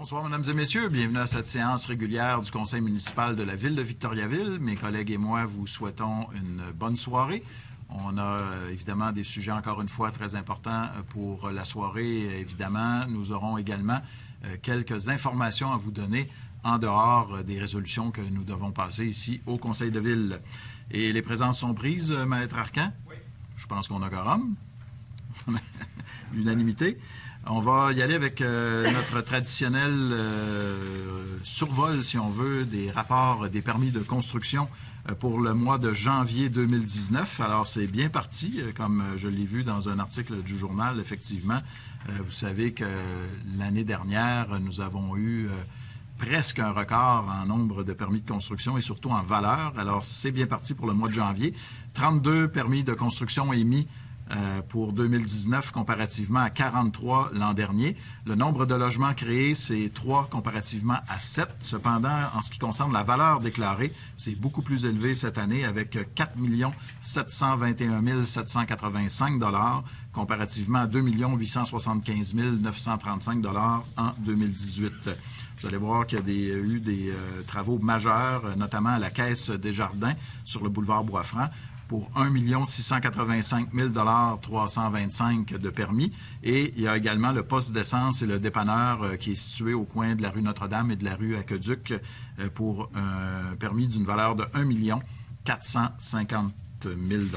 Bonsoir, mesdames et messieurs. Bienvenue à cette séance régulière du Conseil municipal de la Ville de Victoriaville. Mes collègues et moi vous souhaitons une bonne soirée. On a évidemment des sujets, encore une fois, très importants pour la soirée. Évidemment, nous aurons également quelques informations à vous donner en dehors des résolutions que nous devons passer ici au Conseil de Ville. Et les présences sont prises, Maître Arcan? Oui. Je pense qu'on a quorum. L'unanimité. On va y aller avec notre traditionnel survol, si on veut, des rapports des permis de construction pour le mois de janvier 2019. Alors, c'est bien parti, comme je l'ai vu dans un article du journal, effectivement. Vous savez que l'année dernière, nous avons eu presque un record en nombre de permis de construction et surtout en valeur. Alors, c'est bien parti pour le mois de janvier. 32 permis de construction émis pour 2019 comparativement à 43 l'an dernier. Le nombre de logements créés, c'est 3 comparativement à 7. Cependant, en ce qui concerne la valeur déclarée, c'est beaucoup plus élevé cette année avec 4 721 785 $ comparativement à 2 875 935 $ en 2018. Vous allez voir qu'il y a eu des travaux majeurs, notamment à la Caisse des Jardins sur le boulevard Boisfranc, pour 1 685 325 de permis. Et il y a également le poste d'essence et le dépanneur qui est situé au coin de la rue Notre-Dame et de la rue Aqueduc pour un permis d'une valeur de 1 450 000 $.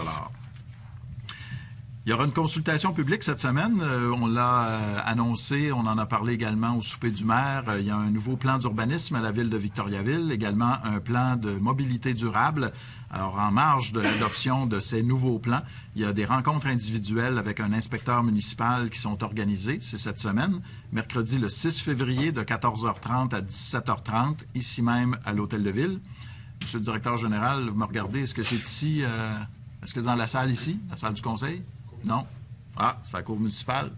Il y aura une consultation publique cette semaine. On l'a annoncé, on en a parlé également au souper du maire. Il y a un nouveau plan d'urbanisme à la ville de Victoriaville, également un plan de mobilité durable. Alors, en marge de l'adoption de ces nouveaux plans, il y a des rencontres individuelles avec un inspecteur municipal qui sont organisées. C'est cette semaine, mercredi le 6 février de 14h30 à 17h30, ici même à l'Hôtel de Ville. Monsieur le directeur général, vous me regardez, est-ce que c'est ici, est-ce que c'est dans la salle ici, la salle du conseil? Non. Ah, c'est la cour municipale.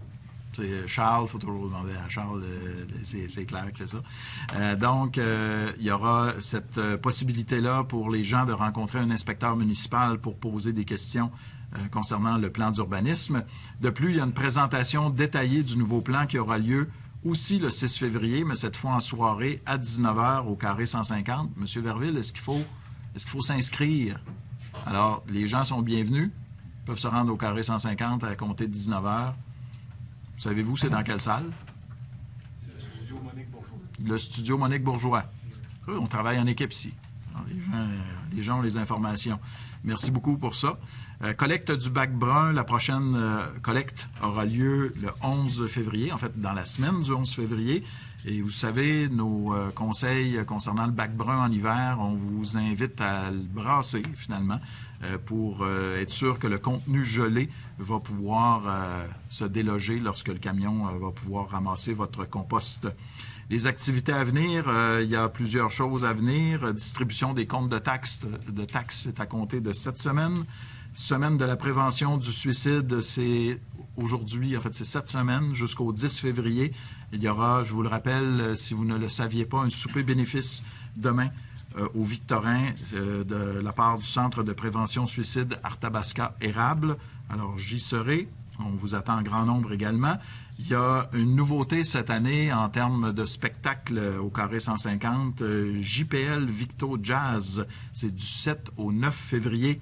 C'est Charles, il faut toujours demander à Charles, c'est clair que c'est ça. Donc, il y aura cette possibilité-là pour les gens de rencontrer un inspecteur municipal pour poser des questions concernant le plan d'urbanisme. De plus, il y a une présentation détaillée du nouveau plan qui aura lieu aussi le 6 février, mais cette fois en soirée à 19h au carré 150. Monsieur Verville, est-ce qu'il faut s'inscrire? Alors, les gens sont bienvenus. Ils peuvent se rendre au carré 150 à compter de 19h. Savez-vous, c'est dans quelle salle? C'est le studio Monique Bourgeois. Le studio Monique Bourgeois. On travaille en équipe ici. Alors, les gens ont les informations. Merci beaucoup pour ça. Collecte du bac brun. La prochaine collecte aura lieu le 11 février, en fait, dans la semaine du 11 février. Et vous savez, nos conseils concernant le bac brun en hiver, on vous invite à le brasser, finalement, pour être sûr que le contenu gelé va pouvoir se déloger lorsque le camion va pouvoir ramasser votre compost. Les activités à venir, il y a plusieurs choses à venir. Distribution des comptes de taxes est à compter de cette semaine. Semaine de la prévention du suicide, c'est aujourd'hui, en fait, c'est cette semaine jusqu'au 10 février. Il y aura, je vous le rappelle, si vous ne le saviez pas, un souper bénéfice demain au Victorin de la part du Centre de prévention suicide Arthabasca-Érable. Alors, j'y serai. On vous attend en grand nombre également. Il y a une nouveauté cette année en termes de spectacle au carré 150. JPL Victo Jazz, c'est du 7 au 9 février.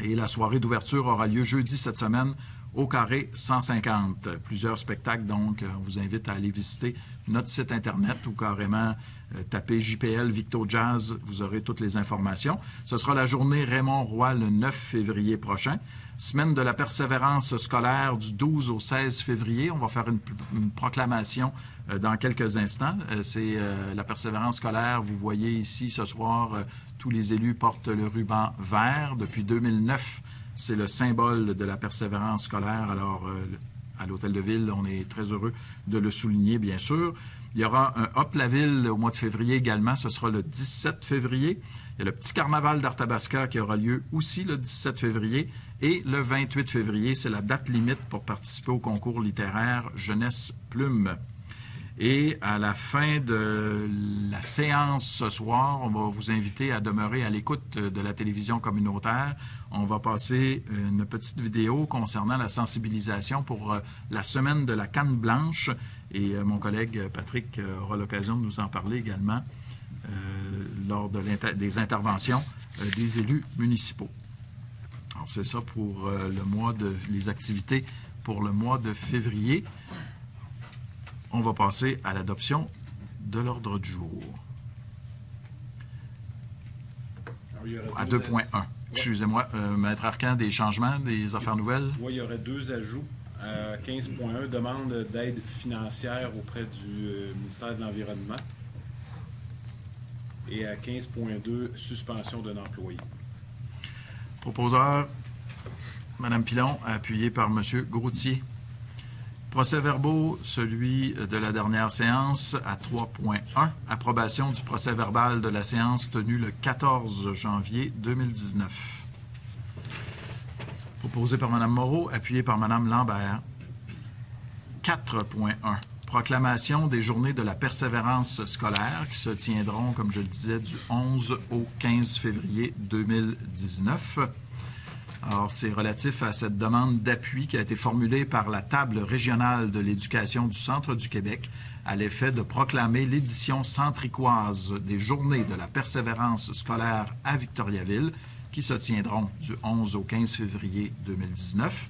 Et la soirée d'ouverture aura lieu jeudi cette semaine au carré 150. Plusieurs spectacles, donc on vous invite à aller visiter notre site Internet ou carrément taper JPL Victo Jazz, vous aurez toutes les informations. Ce sera la journée Raymond Roy le 9 février prochain. Semaine de la persévérance scolaire du 12 au 16 février. On va faire une proclamation dans quelques instants. C'est la persévérance scolaire. Vous voyez ici ce soir, tous les élus portent le ruban vert. Depuis 2009, c'est le symbole de la persévérance scolaire. Alors, à l'Hôtel de Ville, on est très heureux de le souligner, bien sûr. Il y aura un Hop la Ville au mois de février également. Ce sera le 17 février. Il y a le petit carnaval d'Arthabasca qui aura lieu aussi le 17 février. Et le 28 février, c'est la date limite pour participer au concours littéraire Jeunesse Plume. Et à la fin de la séance ce soir, on va vous inviter à demeurer à l'écoute de la télévision communautaire. On va passer une petite vidéo concernant la sensibilisation pour la semaine de la canne blanche. Et mon collègue Patrick aura l'occasion de nous en parler également lors des interventions des élus municipaux. Alors, c'est ça pour les activités pour le mois de février. On va passer à l'adoption de l'ordre du jour. À 2.1. Excusez-moi, Maître Arcan, des changements, des affaires nouvelles? Oui, il y aurait 2 ajouts. 15.1, demande d'aide financière auprès du ministère de l'Environnement. Et à 15.2, suspension d'un employé. Proposeur, Mme Pilon, appuyé par M. Gauthier. Procès-verbaux, celui de la dernière séance à 3.1. Approbation du procès-verbal de la séance tenue le 14 janvier 2019. Proposé par Mme Moreau, appuyé par Mme Lambert. 4.1. Proclamation des journées de la persévérance scolaire qui se tiendront, comme je le disais, du 11 au 15 février 2019. Alors, c'est relatif à cette demande d'appui qui a été formulée par la Table régionale de l'éducation du Centre du Québec à l'effet de proclamer l'édition centricoise des Journées de la persévérance scolaire à Victoriaville qui se tiendront du 11 au 15 février 2019.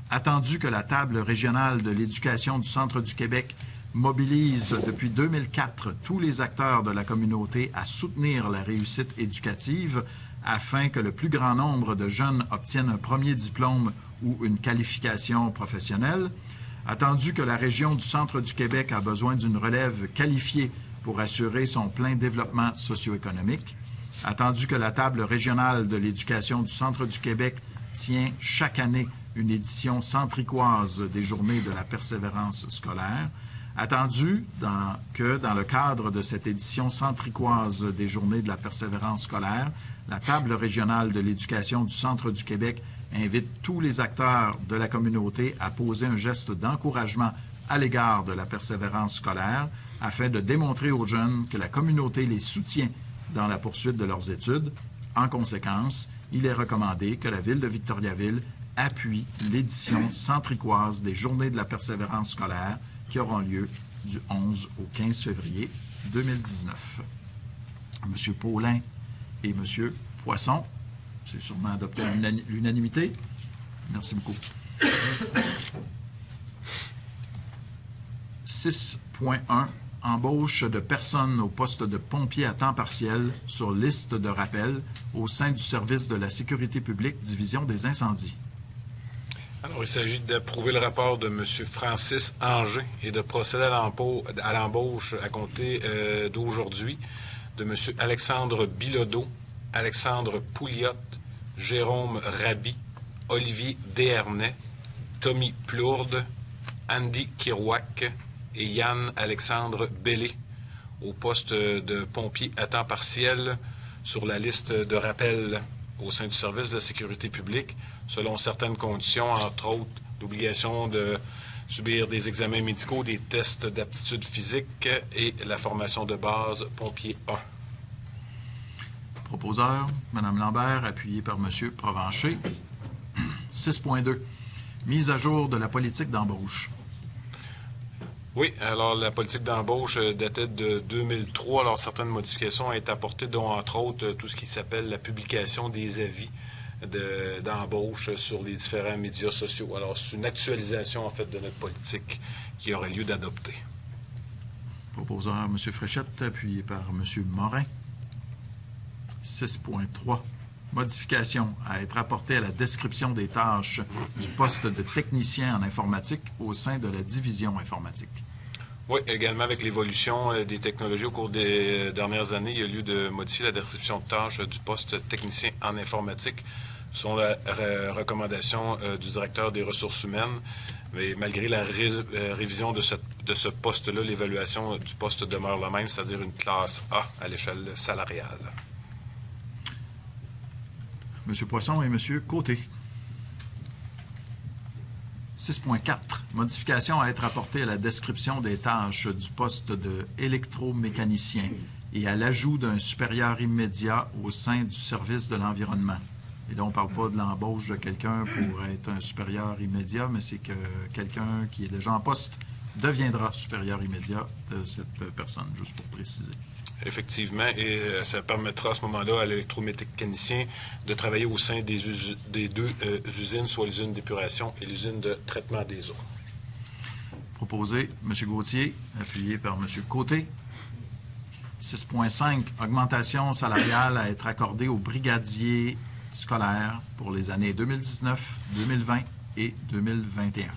Attendu que la Table régionale de l'éducation du Centre du Québec mobilise depuis 2004 tous les acteurs de la communauté à soutenir la réussite éducative afin que le plus grand nombre de jeunes obtiennent un premier diplôme ou une qualification professionnelle. Attendu que la région du Centre du Québec a besoin d'une relève qualifiée pour assurer son plein développement socio-économique. Attendu que la Table régionale de l'éducation du Centre du Québec tient chaque année une édition centricoise des Journées de la persévérance scolaire. Attendu que dans le cadre de cette édition centricoise des Journées de la persévérance scolaire, la Table régionale de l'éducation du Centre du Québec invite tous les acteurs de la communauté à poser un geste d'encouragement à l'égard de la persévérance scolaire afin de démontrer aux jeunes que la communauté les soutient dans la poursuite de leurs études. En conséquence, il est recommandé que la Ville de Victoriaville appuie l'édition centricoise des Journées de la persévérance scolaire qui auront lieu du 11 au 15 février 2019. M. Paulin et M. Poisson, c'est sûrement adopté à l'unanimité. Merci beaucoup. 6.1. Embauche de personnes au poste de pompier à temps partiel sur liste de rappel au sein du service de la sécurité publique, division des incendies. Alors, il s'agit d'approuver le rapport de M. Francis Anger et de procéder à l'embauche à compter d'aujourd'hui de M. Alexandre Bilodeau, Alexandre Pouliot, Jérôme Raby, Olivier Desharnais, Tommy Plourde, Andy Kirouac et Yann-Alexandre Bellé au poste de pompier à temps partiel sur la liste de rappel au sein du service de la sécurité publique, selon certaines conditions, entre autres l'obligation de subir des examens médicaux, des tests d'aptitude physique et la formation de base pompier 1. Proposeur, Mme Lambert, appuyé par M. Provencher. 6.2. Mise à jour de la politique d'embauche. Oui, alors la politique d'embauche datait de 2003. Alors certaines modifications ont été apportées, dont entre autres tout ce qui s'appelle la publication des avis d'embauche sur les différents médias sociaux. Alors c'est une actualisation en fait de notre politique qui aurait lieu d'adopter. Proposeur, M. Fréchette, appuyé par M. Morin. 6.3. Modification à être apportée à la description des tâches du poste de technicien en informatique au sein de la division informatique. Oui, également avec l'évolution des technologies au cours des dernières années, il y a lieu de modifier la description de tâches du poste technicien en informatique selon la recommandation du directeur des ressources humaines. Mais malgré la révision de ce poste-là, l'évaluation du poste demeure la même, c'est-à-dire une classe A à l'échelle salariale. M. Poisson et M. Côté. 6.4. Modification à être apportée à la description des tâches du poste de électromécanicien et à l'ajout d'un supérieur immédiat au sein du service de l'environnement. Et là, on ne parle pas de l'embauche de quelqu'un pour être un supérieur immédiat, mais c'est que quelqu'un qui est déjà en poste deviendra supérieur immédiat de cette personne, juste pour préciser. Effectivement, et ça permettra à ce moment-là à l'électromécanicien de travailler au sein des deux usines, soit l'usine d'épuration et l'usine de traitement des eaux. Proposé, M. Gauthier, appuyé par M. Côté. 6.5, augmentation salariale à être accordée aux brigadiers scolaires pour les années 2019, 2020 et 2021.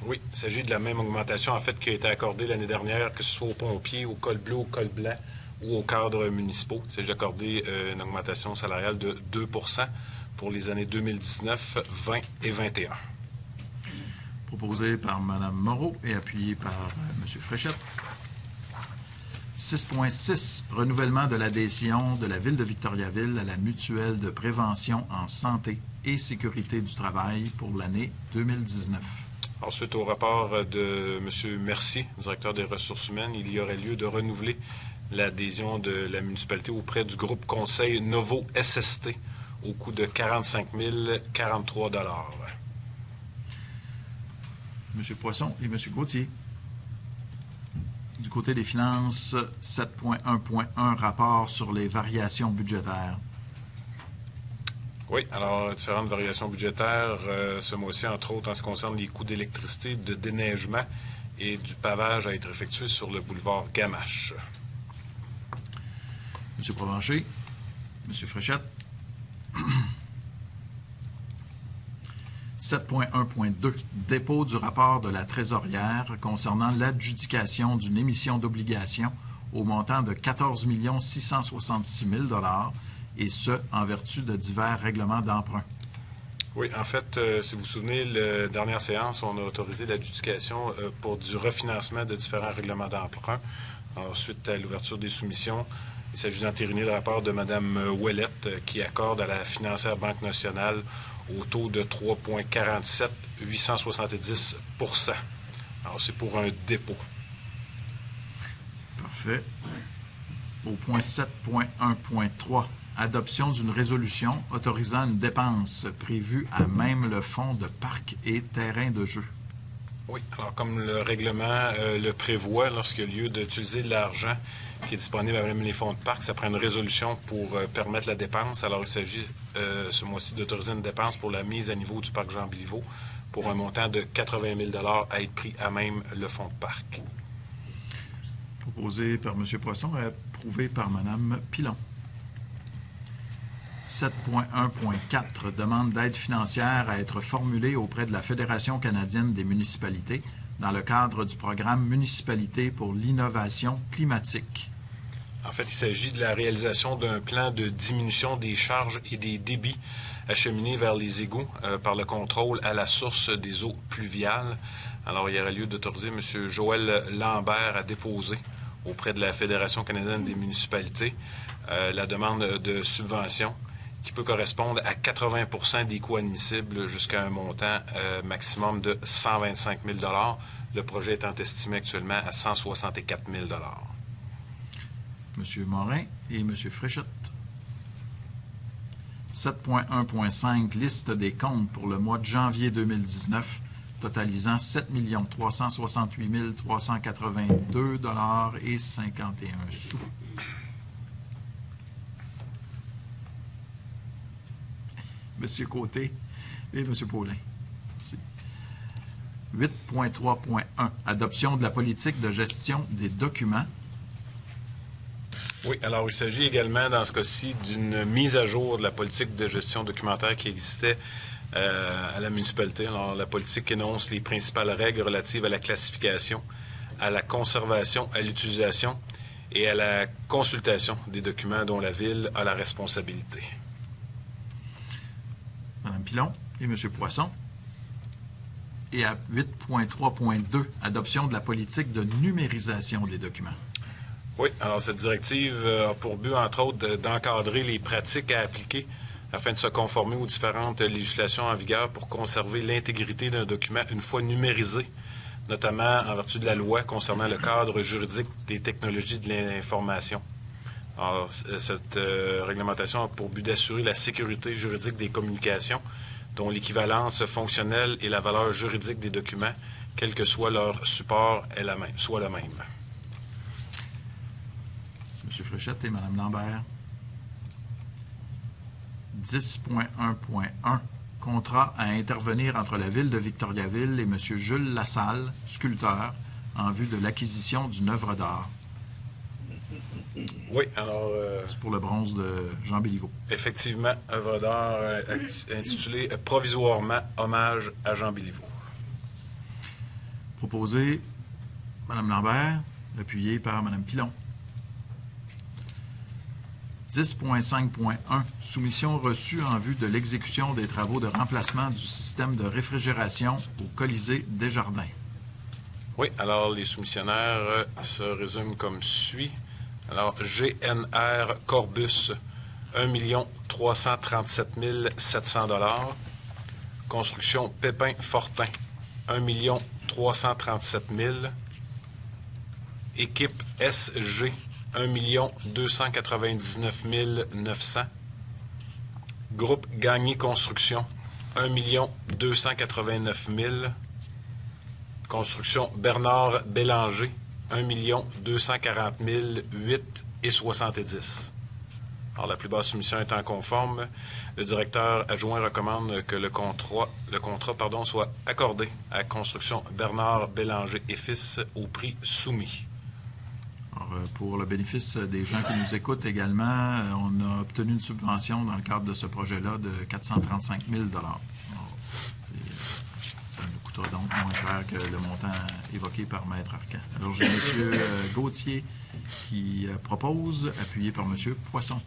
Oui, il s'agit de la même augmentation, en fait, qui a été accordée l'année dernière, que ce soit aux pompiers, au col bleu, au col blanc ou aux cadres municipaux. Il s'agit d'accordé une augmentation salariale de 2 pour les années 2019, 20 et 21. Proposé par Mme Moreau et appuyé par M. Fréchette. 6.6, renouvellement de l'adhésion de la Ville de Victoriaville à la mutuelle de prévention en santé et sécurité du travail pour l'année 2019. Ensuite, au rapport de M. Mercier, directeur des ressources humaines, il y aurait lieu de renouveler l'adhésion de la municipalité auprès du groupe conseil Novo SST au coût de 45 043 $. M. Poisson et M. Gauthier. Du côté des finances, 7.1.1, rapport sur les variations budgétaires. Oui, alors différentes variations budgétaires ce mois-ci, entre autres en ce qui concerne les coûts d'électricité, de déneigement et du pavage à être effectué sur le boulevard Gamache. M. Provencher, M. Fréchette. 7.1.2, dépôt du rapport de la trésorière concernant l'adjudication d'une émission d'obligations au montant de 14 666 000 $ et ce, en vertu de divers règlements d'emprunt. Oui, en fait, si vous vous souvenez, la dernière séance, on a autorisé l'adjudication pour du refinancement de différents règlements d'emprunt. Ensuite, à l'ouverture des soumissions, il s'agit d'entériner le rapport de Mme Ouellette qui accorde à la financière Banque nationale au taux de 3,47 870 %. Alors, c'est pour un dépôt. Parfait. Au point 7.1.3, adoption d'une résolution autorisant une dépense prévue à même le fonds de parc et terrain de jeu. Oui, alors comme le règlement le prévoit, lorsqu'il y a lieu d'utiliser l'argent qui est disponible à même les fonds de parc, ça prend une résolution pour permettre la dépense. Alors, il s'agit ce mois-ci d'autoriser une dépense pour la mise à niveau du parc Jean-Béliveau pour un montant de 80 000 $ à être pris à même le fonds de parc. Proposé par M. Poisson et approuvé par Mme Pilon. 7.1.4, demande d'aide financière à être formulée auprès de la Fédération canadienne des municipalités dans le cadre du programme Municipalité pour l'innovation climatique. En fait, il s'agit de la réalisation d'un plan de diminution des charges et des débits acheminés vers les égouts par le contrôle à la source des eaux pluviales. Alors, il y aura lieu d'autoriser M. Joël Lambert à déposer auprès de la Fédération canadienne des municipalités la demande de subvention qui peut correspondre à 80 % des coûts admissibles jusqu'à un montant maximum de 125 000 $. Le projet étant estimé actuellement à 164 000 $. M. Morin et M. Fréchette. 7.1.5, liste des comptes pour le mois de janvier 2019, totalisant 7 368 382 $ et 51 sous. M. Côté et M. Paulin. Merci. 8.3.1, adoption de la politique de gestion des documents. Oui, alors il s'agit également, dans ce cas-ci, d'une mise à jour de la politique de gestion documentaire qui existait à la municipalité. Alors, la politique énonce les principales règles relatives à la classification, à la conservation, à l'utilisation et à la consultation des documents dont la Ville a la responsabilité. Mme Pilon et M. Poisson. Et à 8.3.2, adoption de la politique de numérisation des documents. Oui, alors cette directive a pour but, entre autres, d'encadrer les pratiques à appliquer afin de se conformer aux différentes législations en vigueur pour conserver l'intégrité d'un document une fois numérisé, notamment en vertu de la loi concernant le cadre juridique des technologies de l'information. Alors, cette réglementation a pour but d'assurer la sécurité juridique des communications, dont l'équivalence fonctionnelle et la valeur juridique des documents quel que soit leur support, soit le même. M. Fréchette et Mme Lambert. 10.1.1. Contrat à intervenir entre la Ville de Victoriaville et M. Jules Lassalle, sculpteur, en vue de l'acquisition d'une œuvre d'art. Oui, alors... C'est pour le bronze de Jean Béliveau. Effectivement, œuvre d'art intitulée provisoirement Hommage à Jean Béliveau. Proposé Mme Lambert, appuyé par Mme Pilon. 10.5.1. Soumission reçue en vue de l'exécution des travaux de remplacement du système de réfrigération au Colisée Desjardins. Oui, alors les soumissionnaires se résument comme suit. Alors, GNR Corbus, 1 337 700 $. Construction Pépin Fortin, 1 337 000 $. Équipe SG, 1 299 900 $. Groupe Gagné Construction, 1 289 000 $. Construction Bernard Bélanger, 1 240 008 et 70. Alors, la plus basse soumission étant conforme, le directeur adjoint recommande que le contrat soit accordé à Construction Bernard Bélanger et Fils au prix soumis. Alors, pour le bénéfice des gens qui nous écoutent également, on a obtenu une subvention dans le cadre de ce projet-là de 435 000 $. Alors, ça nous coûtera donc moins cher que le montant évoqué par Maître Arcan. Alors, j'ai M. Gauthier qui propose, appuyé par M. Poisson.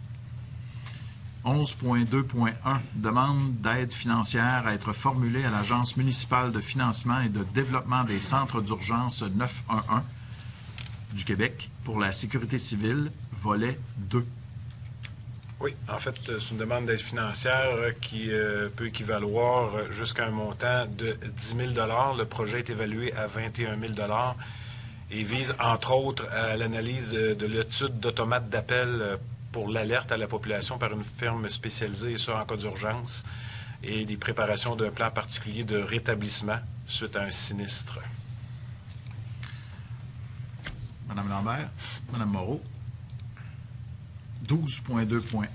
11.2.1. Demande d'aide financière à être formulée à l'Agence municipale de financement et de développement des centres d'urgence 911 du Québec pour la sécurité civile, volet 2. Oui, en fait, c'est une demande d'aide financière qui peut équivaloir jusqu'à un montant de 10 000 $. Le projet est évalué à 21 000 $ et vise, entre autres, à l'analyse de l'étude d'automates d'appel pour l'alerte à la population par une firme spécialisée, et ça en cas d'urgence, et des préparations d'un plan particulier de rétablissement suite à un sinistre. Mme Lambert, Mme Moreau. 12.2.1.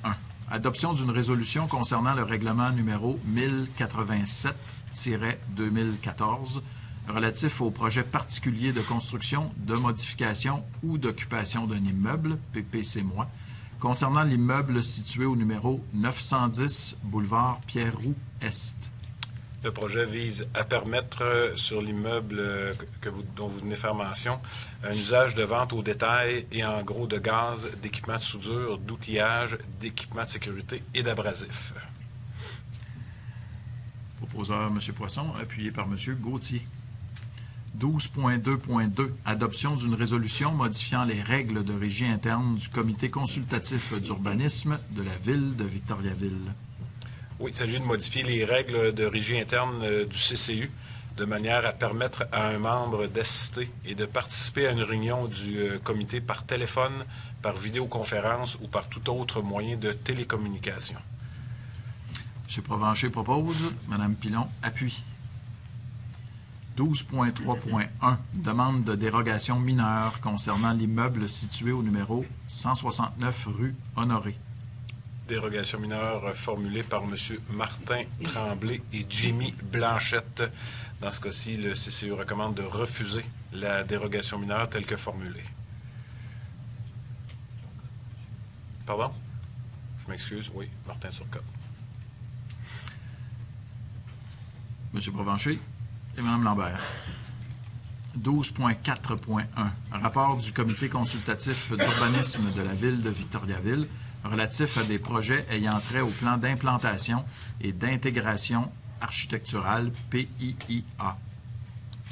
Adoption d'une résolution concernant le règlement numéro 1087-2014 relatif au projet particulier de construction, de modification ou d'occupation d'un immeuble, PPC-moi, concernant l'immeuble situé au numéro 910 boulevard Pierre-Roux-Est. Le projet vise à permettre sur l'immeuble dont vous venez faire mention un usage de vente au détail et en gros de gaz, d'équipements de soudure, d'outillage, d'équipements de sécurité et d'abrasifs. Proposeur M. Poisson, appuyé par M. Gauthier. 12.2.2. Adoption d'une résolution modifiant les règles de régie interne du Comité consultatif d'urbanisme de la Ville de Victoriaville. Oui, il s'agit de modifier les règles de régie interne du CCU de manière à permettre à un membre d'assister et de participer à une réunion du comité par téléphone, par vidéoconférence ou par tout autre moyen de télécommunication. M. Provencher propose. Mme Pilon appuie. 12.3.1. Demande de dérogation mineure concernant l'immeuble situé au numéro 169 rue Honoré. Dérogation mineure formulée par M. Martin Tremblay et Jimmy Blanchette. Dans ce cas-ci, le CCU recommande de refuser la dérogation mineure telle que formulée. Pardon? Je m'excuse. Oui, Martin Turcotte. M. Provencher et Mme Lambert. 12.4.1. Rapport du Comité consultatif d'urbanisme de la Ville de Victoriaville relatif à des projets ayant trait au plan d'implantation et d'intégration architecturale PIIA.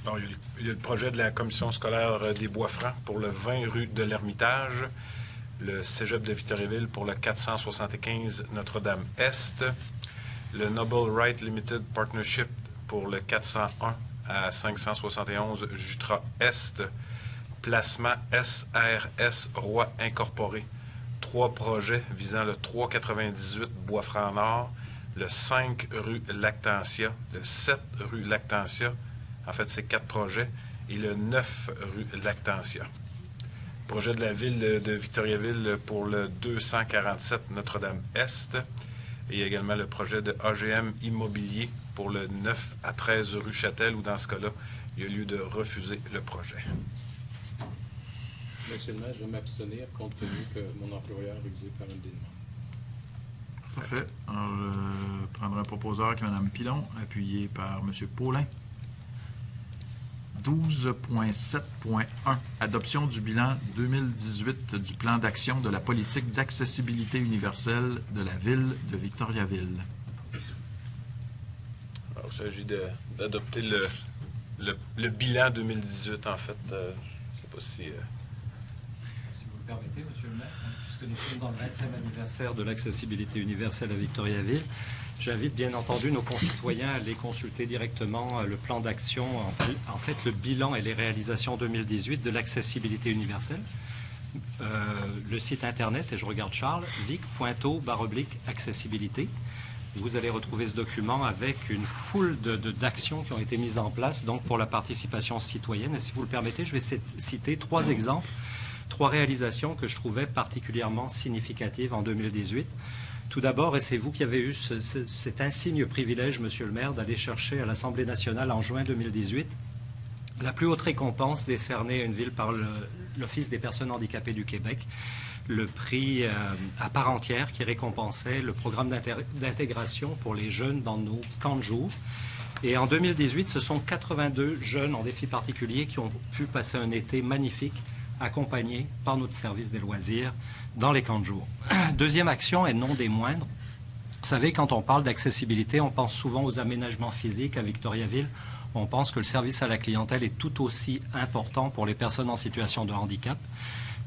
Alors, il y a le projet de la commission scolaire des Bois-Francs pour le 20 rue de l'Ermitage, le Cégep de Victoriaville pour le 475 Notre-Dame-Est, le Noble Right Limited Partnership pour le 401 à 571 Jutra-Est, placement SRS Roi Incorporé. 3 projets visant le 398 Bois-Franc-Nord, le 5 rue Lactantia, le 7 rue Lactantia, En fait, c'est 4 projets, et le 9 rue Lactantia. Projet de la ville de Victoriaville pour le 247 Notre-Dame-Est. Et il y a également le projet de AGM Immobilier pour le 9 à 13 rue Châtel, où dans ce cas-là, il y a lieu de refuser le projet. Monsieur le maire, je vais m'abstenir compte tenu que mon employeur est visé par une des demandes. Parfait. Alors, je prendrai un proposeur qui est Mme Pilon, appuyé par M. Paulin. 12.7.1. Adoption du bilan 2018 du plan d'action de la politique d'accessibilité universelle de la ville de Victoriaville. Alors, il s'agit d'adopter le bilan 2018, en fait. Je ne sais pas si... Si vous le permettez, Monsieur le maire, puisque nous sommes dans le 20e anniversaire de l'accessibilité universelle à Victoriaville, j'invite bien entendu nos concitoyens à aller consulter directement le plan d'action, en fait le bilan et les réalisations 2018 de l'accessibilité universelle. Le site internet, et je regarde Charles, vic.to/accessibilité. Vous allez retrouver ce document avec une foule d'actions qui ont été mises en place donc pour la participation citoyenne. Et si vous le permettez, je vais citer 3 exemples, 3 réalisations que je trouvais particulièrement significatives en 2018. Tout d'abord, et c'est vous qui avez eu cet insigne privilège, Monsieur le maire, d'aller chercher à l'Assemblée nationale en juin 2018 la plus haute récompense décernée à une ville par l'Office des personnes handicapées du Québec, le prix à part entière qui récompensait le programme d'intégration pour les jeunes dans nos camps de jour. Et en 2018, ce sont 82 jeunes en défi particulier qui ont pu passer un été magnifique accompagnés par notre service des loisirs dans les camps de jour. Deuxième action, et non des moindres, vous savez, quand on parle d'accessibilité, on pense souvent aux aménagements physiques à Victoriaville. On pense que le service à la clientèle est tout aussi important pour les personnes en situation de handicap.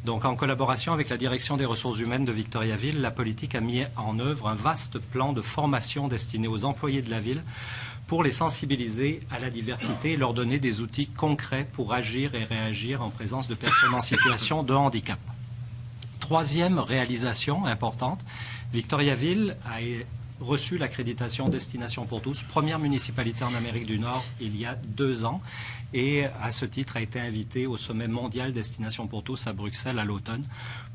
Donc, en collaboration avec la Direction des ressources humaines de Victoriaville, la politique a mis en œuvre un vaste plan de formation destiné aux employés de la ville pour les sensibiliser à la diversité et leur donner des outils concrets pour agir et réagir en présence de personnes en situation de handicap. Troisième réalisation importante, Victoriaville a reçu l'accréditation Destination pour tous, première municipalité en Amérique du Nord il y a 2 ans, et à ce titre a été invitée au sommet mondial Destination pour tous à Bruxelles à l'automne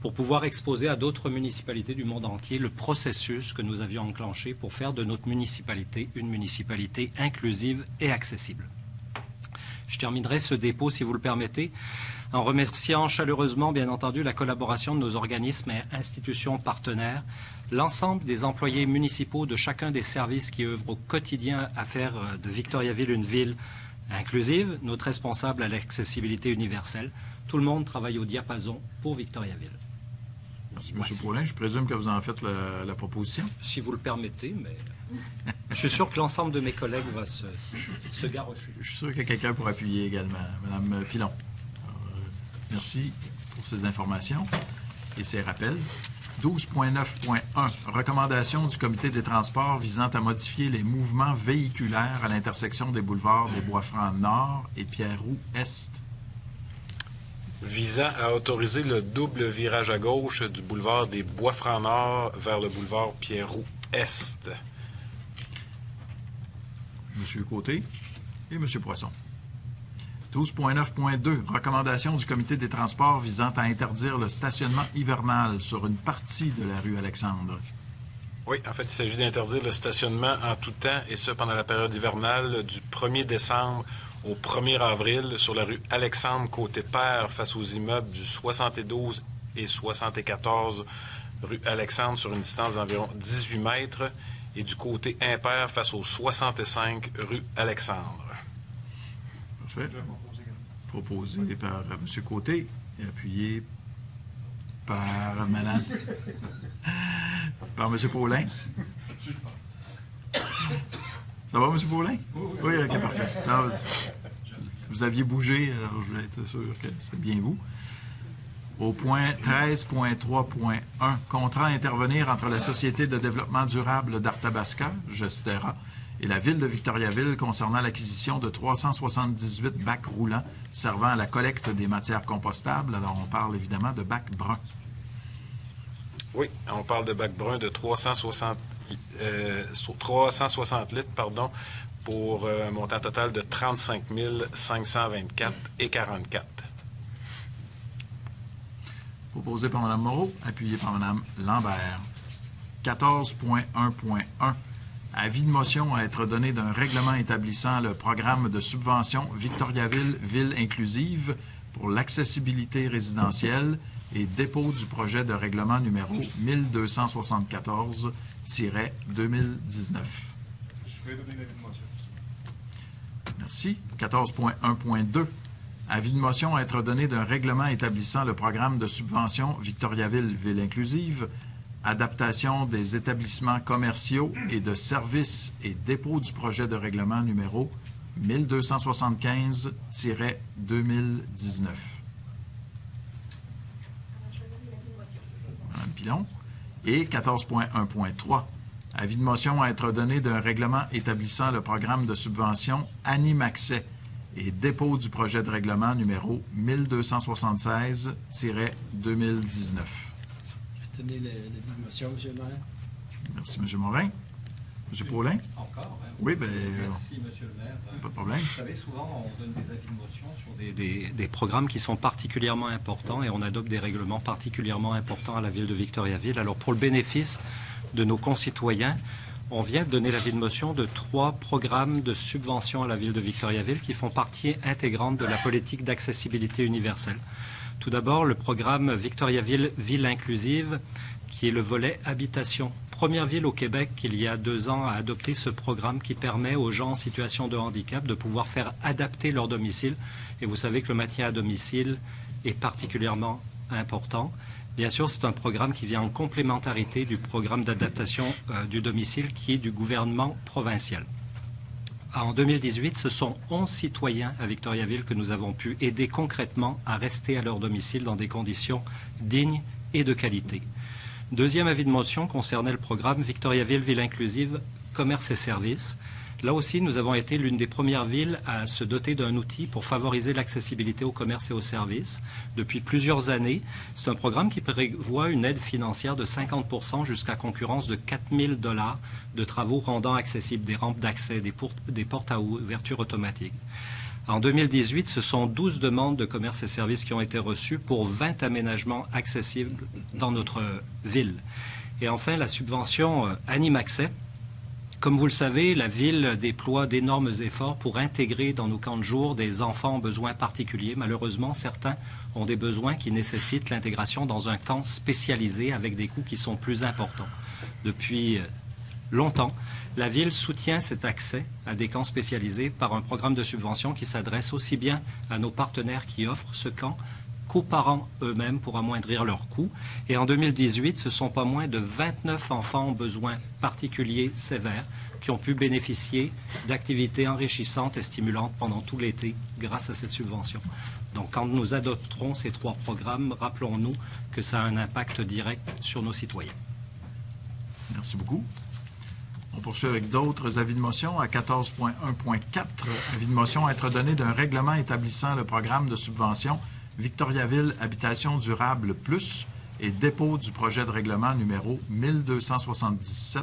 pour pouvoir exposer à d'autres municipalités du monde entier le processus que nous avions enclenché pour faire de notre municipalité une municipalité inclusive et accessible. Je terminerai ce dépôt, si vous le permettez, en remerciant chaleureusement, bien entendu, la collaboration de nos organismes et institutions partenaires, l'ensemble des employés municipaux de chacun des services qui œuvrent au quotidien à faire de Victoriaville une ville inclusive, notre responsable à l'accessibilité universelle. Tout le monde travaille au diapason pour Victoriaville. Merci, M. Paulin. Je présume que vous en faites la proposition. Si vous le permettez, mais je suis sûr que l'ensemble de mes collègues va se garrocher. Je suis sûr qu'il y a quelqu'un pour appuyer également. Mme Pilon. Alors, merci pour ces informations et ces rappels. 12.9.1. Recommandation du Comité des transports visant à modifier les mouvements véhiculaires à l'intersection des boulevards des Bois-Francs-Nord et Pierre-Roux-Est. Visant à autoriser le double virage à gauche du boulevard des Bois-Francs-Nord vers le boulevard Pierre-Roux-Est. M. Côté et M. Poisson. 12.9.2. Recommandation du Comité des transports visant à interdire le stationnement hivernal sur une partie de la rue Alexandre. Oui, en fait, il s'agit d'interdire le stationnement en tout temps, et ce pendant la période hivernale du 1er décembre au 1er avril sur la rue Alexandre, côté Père, face aux immeubles du 72 et 74 rue Alexandre sur une distance d'environ 18 mètres, et du côté impair face au 65 rue Alexandre. Parfait. Proposé par M. Côté et appuyé par Mme... par M. Paulin. Ça va, M. Paulin? Oui, OK, parfait. Non, vous aviez bougé, alors je voulais être sûr que c'est bien vous. Au point 13.3.1, contrat à intervenir entre la Société de développement durable d'Arthabasca, Gestera, et la Ville de Victoriaville concernant l'acquisition de 378 bacs roulants servant à la collecte des matières compostables. Alors, on parle évidemment de bacs bruns. Oui, on parle de bacs bruns de 378 360 litres, pardon, pour un montant total de 35 524,44. Proposé par Mme Moreau, appuyé par Mme Lambert. 14.1.1. Avis de motion à être donné d'un règlement établissant le programme de subvention Victoriaville Ville inclusive pour l'accessibilité résidentielle et dépôt du projet de règlement numéro 1274-2019. Je vais donner l'avis de motion. Merci. 14.1.2. Avis de motion à être donné d'un règlement établissant le programme de subvention Victoriaville Ville inclusive, adaptation des établissements commerciaux et de services et dépôt du projet de règlement numéro 1275-2019. Mme Pilon. Et 14.1.3. Avis de motion à être donné d'un règlement établissant le programme de subvention Animaccès et dépôt du projet de règlement numéro 1276-2019. Je vais donner l'avis de motion, M. le maire. Merci, M. Morin. M. Paulin? Encore? Hein? Oui, bien, Merci, M. le maire. pas de problème. Vous savez, souvent, on donne des avis de motion sur des programmes qui sont particulièrement importants et on adopte des règlements particulièrement importants à la ville de Victoriaville. Alors, pour le bénéfice de nos concitoyens, on vient de donner l'avis de motion de 3 programmes de subvention à la ville de Victoriaville qui font partie intégrante de la politique d'accessibilité universelle. Tout d'abord, le programme Victoriaville Ville inclusive, qui est le volet habitation. Première ville au Québec, il y a 2 ans, à adopter ce programme qui permet aux gens en situation de handicap de pouvoir faire adapter leur domicile. Et vous savez que le maintien à domicile est particulièrement important. Bien sûr, c'est un programme qui vient en complémentarité du programme d'adaptation du domicile qui est du gouvernement provincial. En 2018, ce sont 11 citoyens à Victoriaville que nous avons pu aider concrètement à rester à leur domicile dans des conditions dignes et de qualité. Deuxième avis de motion concernait le programme Victoriaville Ville inclusive, commerce et services. Là aussi, nous avons été l'une des premières villes à se doter d'un outil pour favoriser l'accessibilité au commerce et aux services. Depuis plusieurs années, c'est un programme qui prévoit une aide financière de 50% jusqu'à concurrence de 4 000 $ de travaux rendant accessibles des rampes d'accès, des portes à ouverture automatique. En 2018, ce sont 12 demandes de commerce et services qui ont été reçues pour 20 aménagements accessibles dans notre ville. Et enfin, la subvention Animaccès. Comme vous le savez, la Ville déploie d'énormes efforts pour intégrer dans nos camps de jour des enfants en besoins particuliers. Malheureusement, certains ont des besoins qui nécessitent l'intégration dans un camp spécialisé avec des coûts qui sont plus importants. Depuis longtemps, la Ville soutient cet accès à des camps spécialisés par un programme de subvention qui s'adresse aussi bien à nos partenaires qui offrent ce camp qu'aux parents eux-mêmes pour amoindrir leurs coûts. Et en 2018, ce sont pas moins de 29 enfants en besoins particuliers sévères qui ont pu bénéficier d'activités enrichissantes et stimulantes pendant tout l'été grâce à cette subvention. Donc, quand nous adopterons ces 3 programmes, rappelons-nous que ça a un impact direct sur nos citoyens. Merci beaucoup. On poursuit avec d'autres avis de motion. À 14.1.4, avis de motion à être donné d'un règlement établissant le programme de subvention Victoriaville Habitation durable plus et dépôt du projet de règlement numéro 1277-2019. En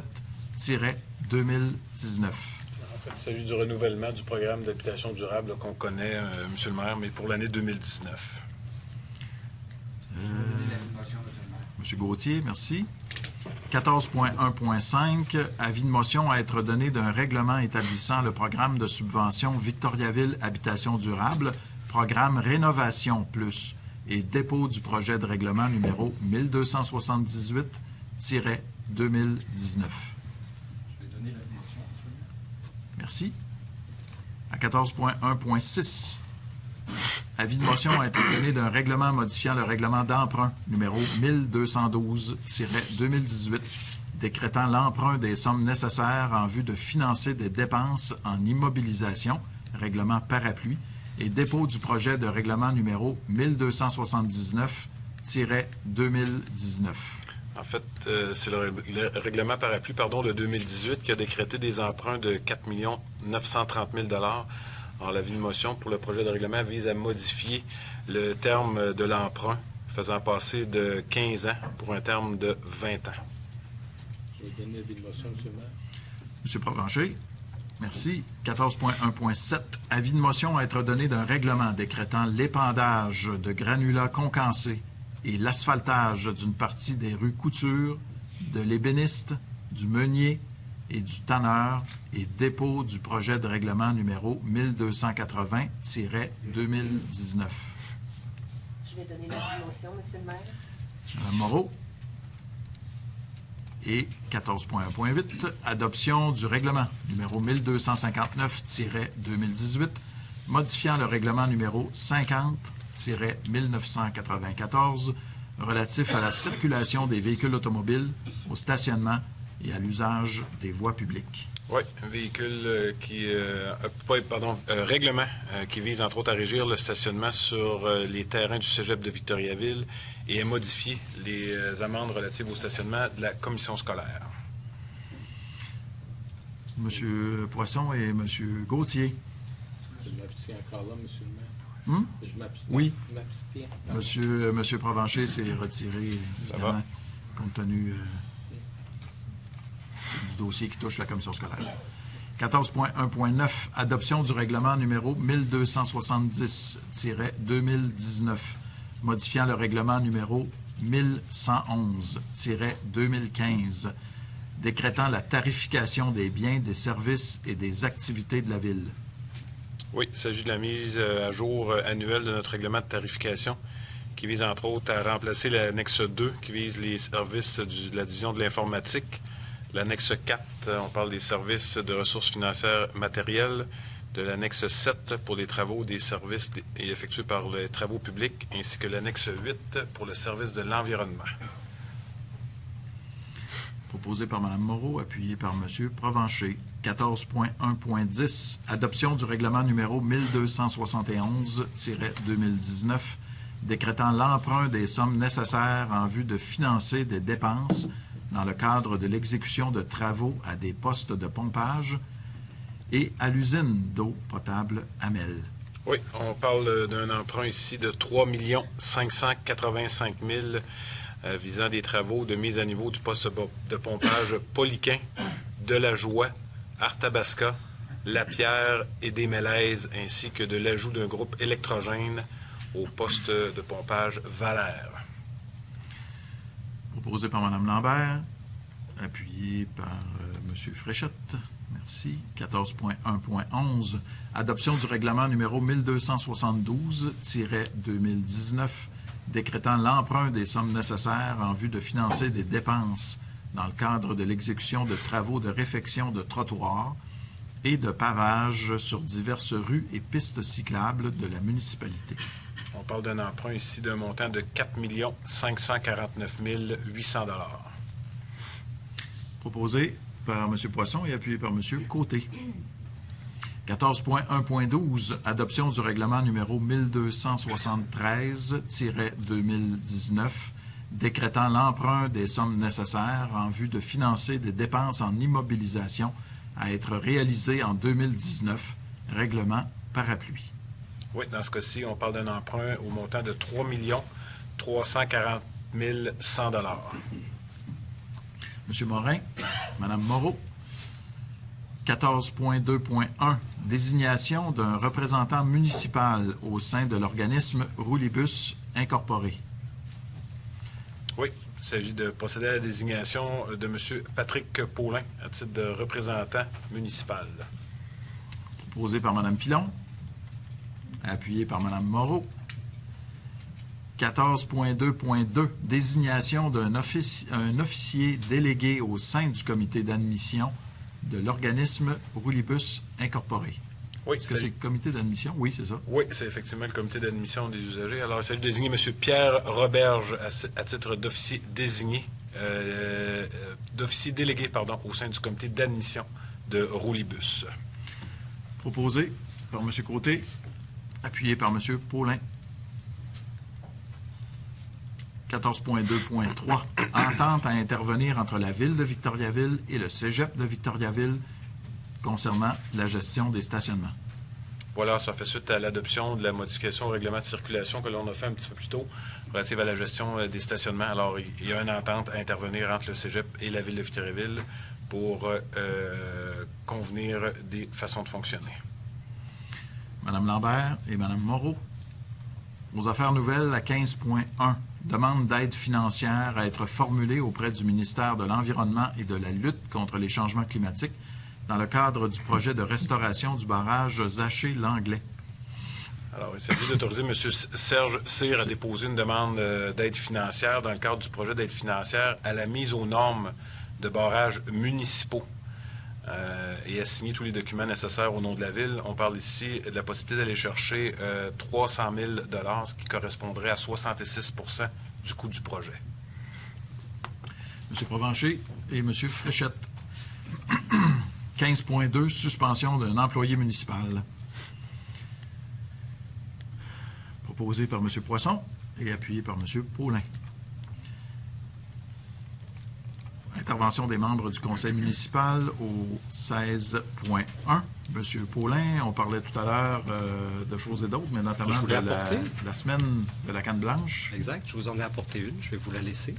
fait, il s'agit du renouvellement du programme d'habitation durable qu'on connaît, M. le maire, mais pour l'année 2019. M. Gauthier, merci. 14.1.5, avis de motion à être donné d'un règlement établissant le programme de subvention Victoriaville Habitation durable, programme Rénovation Plus et dépôt du projet de règlement numéro 1278-2019. Je vais donner la motion. Merci. À 14.1.6, avis de motion à être donné d'un règlement modifiant le règlement d'emprunt numéro 1212-2018, décrétant l'emprunt des sommes nécessaires en vue de financer des dépenses en immobilisation, règlement parapluie, et dépôt du projet de règlement numéro 1279-2019. En fait, c'est le règlement parapluie de 2018 qui a décrété des emprunts de 4 930 000 $. Alors, l'avis de motion pour le projet de règlement vise à modifier le terme de l'emprunt, faisant passer de 15 ans pour un terme de 20 ans. Je Je vais donner avis de motion, M. le maire. M. Provencher. Merci. 14.1.7. Avis de motion à être donné d'un règlement décrétant l'épandage de granulats concassés et l'asphaltage d'une partie des rues Couture, de l'ébéniste, du meunier et du tanneur et dépôt du projet de règlement numéro 1280-2019. Je vais donner la motion, M. le maire. Mme Moreau. Et 14.1.8, adoption du règlement numéro 1259-2018, modifiant le règlement numéro 50-1994 relatif à la circulation des véhicules automobiles, au stationnement et à l'usage des voies publiques. Oui, un véhicule règlement qui vise entre autres à régir le stationnement sur les terrains du cégep de Victoriaville et à modifier les amendes relatives au stationnement de la commission scolaire. M. Poisson et M. Gauthier. Je m'abstiens encore là, M. le maire. Je m'abstiens. Oui. Je m'abstiens. Monsieur Provencher s'est retiré, évidemment, compte tenu du dossier qui touche la commission scolaire. 14.1.9, adoption du règlement numéro 1270-2019, modifiant le règlement numéro 1111-2015, décrétant la tarification des biens, des services et des activités de la Ville. Oui, il s'agit de la mise à jour annuelle de notre règlement de tarification qui vise entre autres à remplacer l'annexe 2 qui vise les services de la division de l'informatique. L'annexe 4, on parle des services de ressources financières matérielles. De l'annexe 7 pour les travaux des services effectués par les travaux publics, ainsi que l'annexe 8 pour le service de l'environnement. Proposé par Mme Moreau, appuyé par M. Provencher. 14.1.10, adoption du règlement numéro 1271-2019, décrétant l'emprunt des sommes nécessaires en vue de financer des dépenses dans le cadre de l'exécution de travaux à des postes de pompage et à l'usine d'eau potable Amel. Oui, on parle d'un emprunt ici de 3 585 000 visant des travaux de mise à niveau du poste de pompage Poliquin, de la Joie, Arthabasca, Lapierre et des Mélèzes, ainsi que de l'ajout d'un groupe électrogène au poste de pompage Valère. Proposé par Mme Lambert, appuyé par M. Fréchette. Merci. 14.1.11, adoption du règlement numéro 1272-2019, décrétant l'emprunt des sommes nécessaires en vue de financer des dépenses dans le cadre de l'exécution de travaux de réfection de trottoirs et de pavage sur diverses rues et pistes cyclables de la municipalité. On parle d'un emprunt ici d'un montant de 4 549 800 $. Proposé par M. Poisson et appuyé par M. Côté. 14.1.12, adoption du règlement numéro 1273-2019, décrétant l'emprunt des sommes nécessaires en vue de financer des dépenses en immobilisation à être réalisées en 2019, règlement parapluie. Oui, dans ce cas-ci, on parle d'un emprunt au montant de 3 340 100 $. M. Morin, Mme Moreau. 14.2.1, désignation d'un représentant municipal au sein de l'organisme Roulibus Incorporé. Oui, il s'agit de procéder à la désignation de M. Patrick Paulin à titre de représentant municipal. Proposé par Mme Pilon, appuyé par Mme Moreau. 14.2.2, désignation d'un officier délégué au sein du comité d'admission de l'organisme Roulibus Incorporé. Oui, Est-ce que c'est le comité d'admission? Oui, c'est ça. Oui, c'est effectivement le comité d'admission des usagers. Alors, il s'agit de désigner M. Pierre Roberge à titre d'officier désigné, d'officier délégué, au sein du comité d'admission de Roulibus. Proposé par M. Côté, appuyé par M. Paulin. 14.2.3, entente à intervenir entre la Ville de Victoriaville et le Cégep de Victoriaville concernant la gestion des stationnements. Voilà, ça fait suite à l'adoption de la modification au règlement de circulation que l'on a fait un petit peu plus tôt, relative à la gestion des stationnements. Alors, il y a une entente à intervenir entre le Cégep et la Ville de Victoriaville pour convenir des façons de fonctionner. Mme Lambert et Mme Moreau. Aux affaires nouvelles, à 15.1, demande d'aide financière à être formulée auprès du ministère de l'Environnement et de la lutte contre les changements climatiques dans le cadre du projet de restauration du barrage Zaché-Langlais. Alors, il s'agit d'autoriser M. Serge Cyr à déposer une demande d'aide financière dans le cadre du projet d'aide financière à la mise aux normes de barrages municipaux et à signer tous les documents nécessaires au nom de la Ville. On parle ici de la possibilité d'aller chercher 300 000 $, ce qui correspondrait à 66 % du coût du projet. M. Provencher et M. Fréchette. 15.2, suspension d'un employé municipal. Proposé par M. Poisson et appuyé par M. Paulin. Intervention des membres du conseil municipal au 16.1. M. Paulin, on parlait tout à l'heure de choses et d'autres, mais notamment de la semaine de la canne blanche. Exact, je vous en ai apporté une, je vais vous la laisser.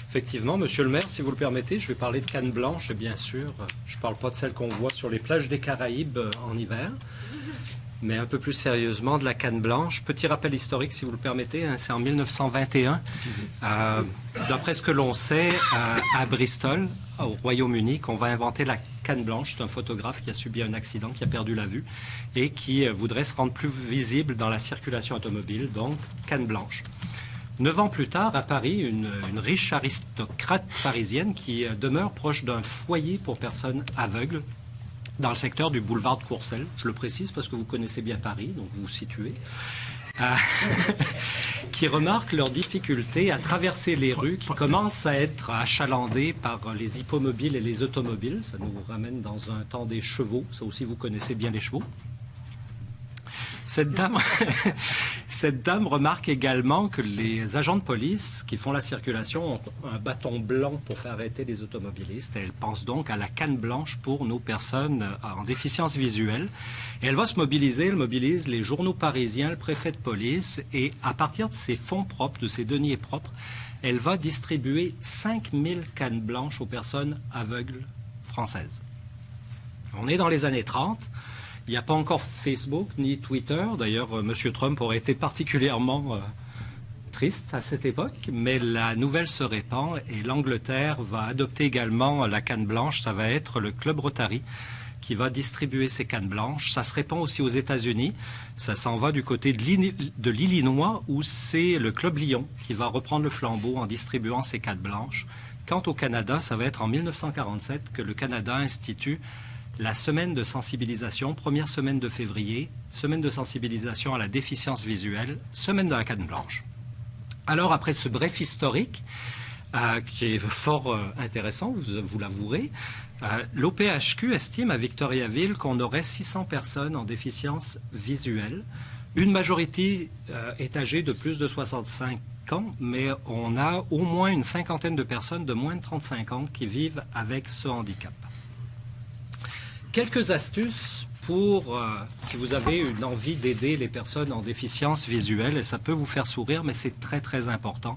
Effectivement, Monsieur le maire, si vous le permettez, je vais parler de canne blanche, bien sûr. Je ne parle pas de celle qu'on voit sur les plages des Caraïbes en hiver, mais un peu plus sérieusement de la canne blanche. Petit rappel historique, si vous le permettez, hein, c'est en 1921. D'après ce que l'on sait, à Bristol, au Royaume-Uni, qu'on va inventer la canne blanche. C'est un photographe qui a subi un accident, qui a perdu la vue et qui voudrait se rendre plus visible dans la circulation automobile, donc canne blanche. 9 ans plus tard, à Paris, une riche aristocrate parisienne qui demeure proche d'un foyer pour personnes aveugles dans le secteur du boulevard de Courcelles. Je le précise parce que vous connaissez bien Paris, donc vous vous situez. Qui remarquent leur difficulté à traverser les rues qui commencent à être achalandées par les hippomobiles et les automobiles. Ça nous ramène dans un temps des chevaux. Ça aussi, vous connaissez bien les chevaux. Cette dame remarque également que les agents de police qui font la circulation ont un bâton blanc pour faire arrêter les automobilistes. Elle pense donc à la canne blanche pour nos personnes en déficience visuelle. Et elle va se mobiliser, elle mobilise les journaux parisiens, le préfet de police, et à partir de ses fonds propres, de ses deniers propres, elle va distribuer 5000 cannes blanches aux personnes aveugles françaises. On est dans les années 30. Il n'y a pas encore Facebook ni Twitter. D'ailleurs, M. Trump aurait été particulièrement triste à cette époque. Mais la nouvelle se répand et l'Angleterre va adopter également la canne blanche. Ça va être le Club Rotary qui va distribuer ces cannes blanches. Ça se répand aussi aux États-Unis. Ça s'en va du côté de l'Illinois où c'est le Club Lyon qui va reprendre le flambeau en distribuant ces cannes blanches. Quant au Canada, ça va être en 1947 que le Canada institue la semaine de sensibilisation, première semaine de février, semaine de sensibilisation à la déficience visuelle, semaine de la canne blanche. Alors, après ce bref historique, qui est fort intéressant, vous l'avouerez, l'OPHQ estime à Victoriaville qu'on aurait 600 personnes en déficience visuelle. Une majorité est âgée de plus de 65 ans, mais on a au moins une cinquantaine de personnes de moins de 35 ans qui vivent avec ce handicap. Quelques astuces pour, si vous avez une envie d'aider les personnes en déficience visuelle, et ça peut vous faire sourire, mais c'est très, très important.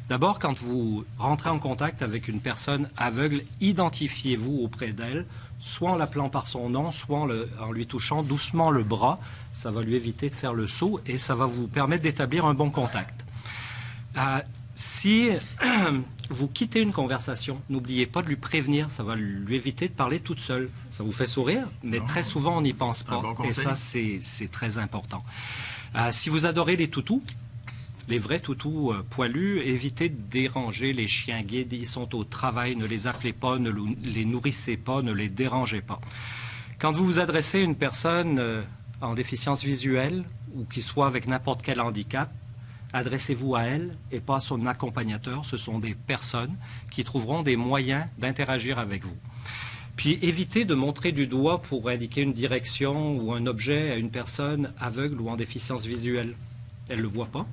D'abord, quand vous rentrez en contact avec une personne aveugle, identifiez-vous auprès d'elle, soit en l'appelant par son nom, soit en lui touchant doucement le bras. Ça va lui éviter de faire le saut et ça va vous permettre d'établir un bon contact. Si vous quittez une conversation, n'oubliez pas de lui prévenir. Ça va lui éviter de parler toute seule. Ça vous fait sourire, mais très souvent, on n'y pense pas. Et ça, c'est très important. Si vous adorez les toutous, les vrais toutous poilus, évitez de déranger les chiens guides. Ils sont au travail, ne les appelez pas, ne les nourrissez pas, ne les dérangez pas. Quand vous vous adressez à une personne en déficience visuelle ou qui soit avec n'importe quel handicap, adressez-vous à elle et pas à son accompagnateur. Ce sont des personnes qui trouveront des moyens d'interagir avec vous. Puis évitez de montrer du doigt pour indiquer une direction ou un objet à une personne aveugle ou en déficience visuelle. Elle ne le voit pas.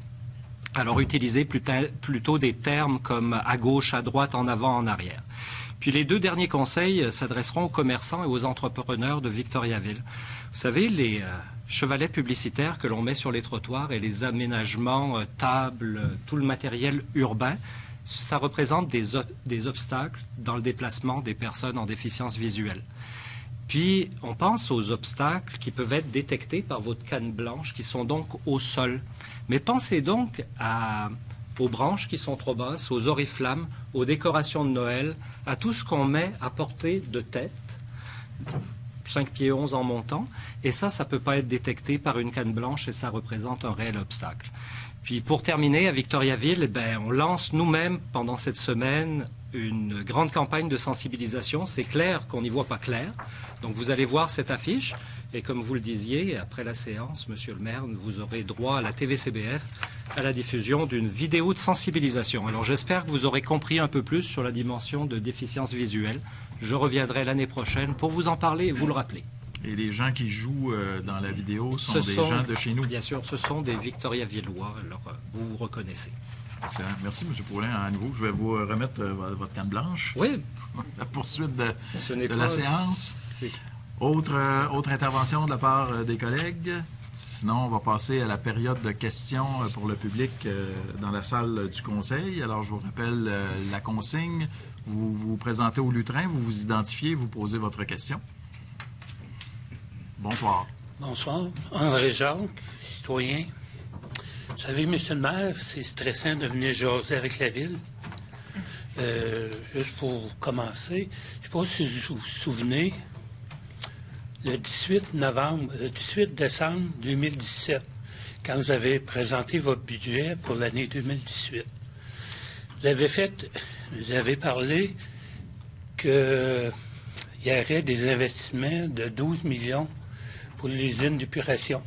Alors utilisez plutôt des termes comme à gauche, à droite, en avant, en arrière. Puis les deux derniers conseils s'adresseront aux commerçants et aux entrepreneurs de Victoriaville. Vous savez, chevalets publicitaires que l'on met sur les trottoirs et les aménagements, tables, tout le matériel urbain, ça représente des obstacles dans le déplacement des personnes en déficience visuelle. Puis, on pense aux obstacles qui peuvent être détectés par votre canne blanche, qui sont donc au sol. Mais pensez donc aux branches qui sont trop basses, aux oriflammes, aux décorations de Noël, à tout ce qu'on met à portée de tête, 5 pieds 11 en montant, et ça ne peut pas être détecté par une canne blanche et ça représente un réel obstacle. Puis pour terminer, à Victoriaville, on lance nous-mêmes pendant cette semaine une grande campagne de sensibilisation. C'est clair qu'on n'y voit pas clair. Donc vous allez voir cette affiche et comme vous le disiez, après la séance, Monsieur le maire, vous aurez droit à la TVCBF à la diffusion d'une vidéo de sensibilisation. Alors j'espère que vous aurez compris un peu plus sur la dimension de déficience visuelle. Je reviendrai l'année prochaine pour vous en parler et vous le rappeler. Et les gens qui jouent dans la vidéo sont des gens de chez nous. Bien sûr, ce sont des Victoriavillois. Alors, vous vous reconnaissez. Excellent. Merci, M. Poulin. À nouveau, je vais vous remettre votre canne blanche. Oui. La poursuite de la séance. Autre intervention de la part des collègues? Sinon, on va passer à la période de questions pour le public dans la salle du Conseil. Alors, je vous rappelle la consigne. Vous vous présentez au lutrin, vous vous identifiez, vous posez votre question. Bonsoir. Bonsoir. André Jacques, citoyen. Vous savez, Monsieur le maire, c'est stressant de venir jaser avec la ville. Juste pour commencer, je ne sais pas si vous vous souvenez, le 18 décembre 2017, quand vous avez présenté votre budget pour l'année 2018, vous avez parlé qu'il y aurait des investissements de 12 millions pour l'usine d'épuration.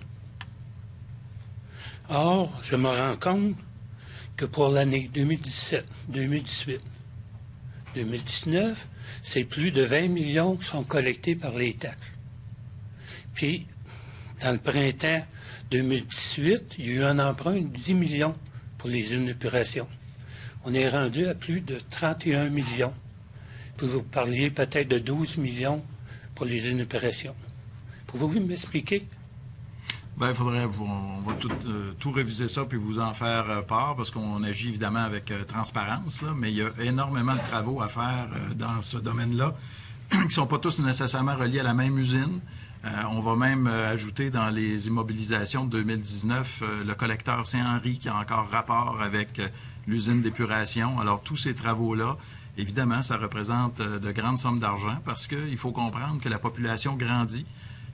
Or, je me rends compte que pour l'année 2017, 2018, 2019, c'est plus de 20 millions qui sont collectés par les taxes. Puis, dans le printemps 2018, il y a eu un emprunt de 10 millions pour les usines d'épuration. On est rendu à plus de 31 millions. Puis vous parliez peut-être de 12 millions pour les usines d'épuration. Pouvez-vous m'expliquer? Bien, on va tout réviser ça puis vous en faire part parce qu'on agit évidemment avec transparence, là, mais il y a énormément de travaux à faire dans ce domaine-là qui ne sont pas tous nécessairement reliés à la même usine. On va même ajouter dans les immobilisations de 2019 le collecteur Saint-Henri qui a encore rapport avec l'usine d'épuration. Alors, tous ces travaux-là, évidemment, ça représente de grandes sommes d'argent parce qu'il faut comprendre que la population grandit.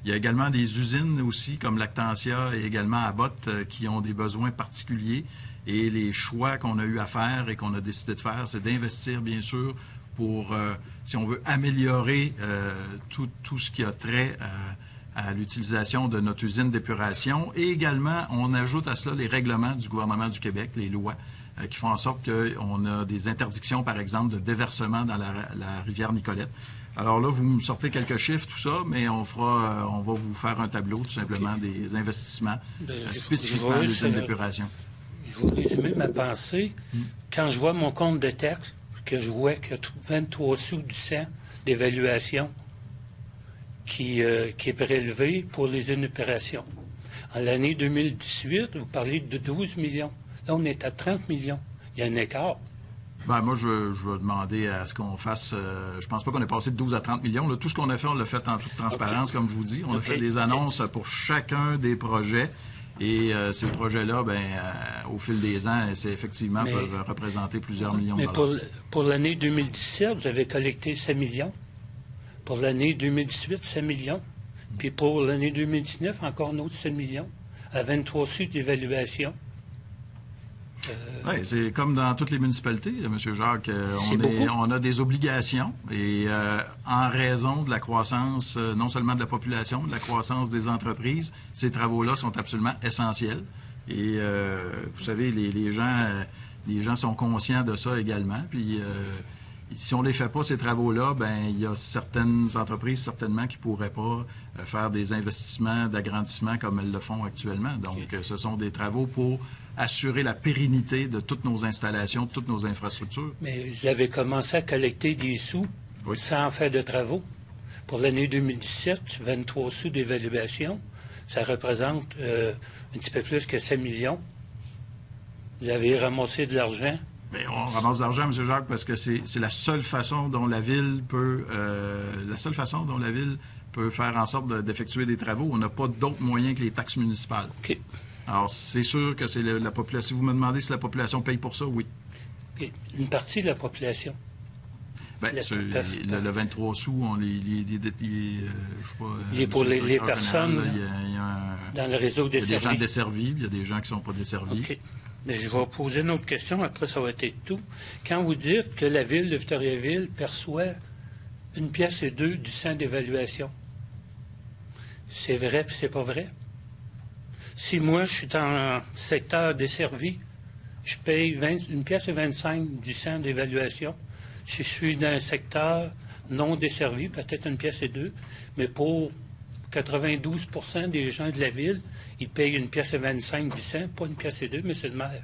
Il y a également des usines aussi, comme Lactantia et également Abbott, qui ont des besoins particuliers. Et les choix qu'on a eu à faire et qu'on a décidé de faire, c'est d'investir, bien sûr, pour, si on veut, améliorer tout ce qui a trait à l'utilisation de notre usine d'épuration. Et également, on ajoute à cela les règlements du gouvernement du Québec, les lois, qui font en sorte qu'on a des interdictions, par exemple, de déversement dans la rivière Nicolette. Alors là, vous me sortez quelques chiffres, tout ça, mais on va vous faire un tableau, tout simplement, des investissements spécifiquement à l'usine d'épuration. Je vais résumer ma pensée. Quand je vois mon compte de taxes, que je vois qu'il y a 23 sous du 100 d'évaluation qui est prélevé pour les usines d'épuration. En l'année 2018, vous parlez de 12 millions. Là, on est à 30 millions. Il y a un écart. Bien, moi, je vais demander à ce qu'on fasse... je pense pas qu'on ait passé de 12 à 30 millions. Là, tout ce qu'on a fait, on l'a fait en toute transparence, comme je vous dis. On a fait des annonces pour chacun des projets. Et ces projets-là, au fil des ans, c'est effectivement peuvent représenter plusieurs millions de dollars. Mais pour l'année 2017, vous avez collecté 7 millions. Pour l'année 2018, 7 millions. Puis pour l'année 2019, encore un autre 7 millions. À 23 sous d'évaluation. Oui, c'est comme dans toutes les municipalités, M. Jacques. On a des obligations et en raison de la croissance, non seulement de la population, de la croissance des entreprises, ces travaux-là sont absolument essentiels. Et vous savez, les gens sont conscients de ça également. Puis si on ne les fait pas, ces travaux-là, il y a certaines entreprises, certainement, qui ne pourraient pas faire des investissements d'agrandissement comme elles le font actuellement. Donc, ce sont des travaux pour assurer la pérennité de toutes nos installations, de toutes nos infrastructures. Mais vous avez commencé à collecter des sous sans faire de travaux. Pour l'année 2017, 23 sous d'évaluation. ça représente un petit peu plus que 7 millions. Vous avez ramassé de l'argent. Mais on ramasse de l'argent, M. Jacques, parce que c'est la seule façon dont la Ville peut faire en sorte d'effectuer des travaux. On n'a pas d'autres moyens que les taxes municipales. OK. Alors, c'est sûr que c'est la population. Si vous me demandez si la population paye pour ça, oui. OK. Une partie de la population. Bien, le 23 sous, on les je sais pas, il est pour les général, personnes là, il y a dans le réseau il y a desservi. des gens desservis, il y a des gens qui ne sont pas desservis. OK. Mais je vais poser une autre question, après ça va être tout. Quand vous dites que la Ville de Victoriaville perçoit 1,2 pièce du centre d'évaluation, c'est vrai puis c'est pas vrai? Si moi, je suis dans un secteur desservi, je paye 1,25 pièce du centre d'évaluation. Si je suis dans un secteur non desservi, peut-être 1,2 pièce, mais pour 92 % des gens de la Ville, ils payent 1,25 pièce du centre, pas 1,2 pièce, monsieur le maire.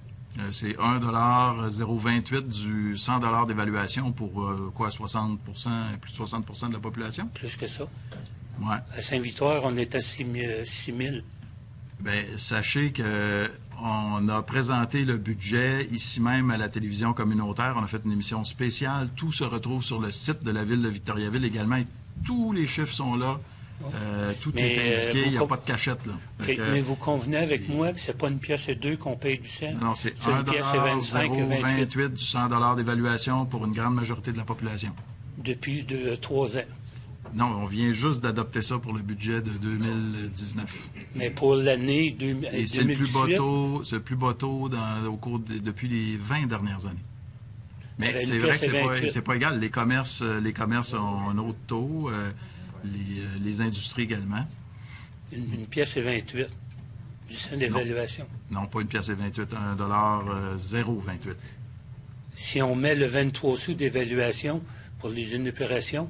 C'est 1,028 du 100 d'évaluation pour 60 plus de 60 de la population? Plus que ça. Ouais. À Saint-Victoire, on est à 6 000. Bien, sachez qu'on a présenté le budget ici même à la télévision communautaire. On a fait une émission spéciale. Tout se retrouve sur le site de la Ville de Victoriaville également. Et tous les chiffres sont là. Tout est indiqué. Il n'y a pas de cachette, là. Okay, mais vous convenez avec moi que ce n'est pas 1,2 pièce qu'on paye du centre? Non, c'est 1,25 du 100 d'évaluation pour une grande majorité de la population. Depuis 3 ans. Non, on vient juste d'adopter ça pour le budget de 2019. Mais pour l'année 2018... Et c'est le plus bas taux depuis les 20 dernières années. Mais c'est vrai que c'est pas égal. Les commerces ont un autre taux, les industries également. 1,28 pièce du centre d'évaluation. Non, pas 1,28 pièce, 1,028 $. Si on met le 23 sous d'évaluation pour les inopérations,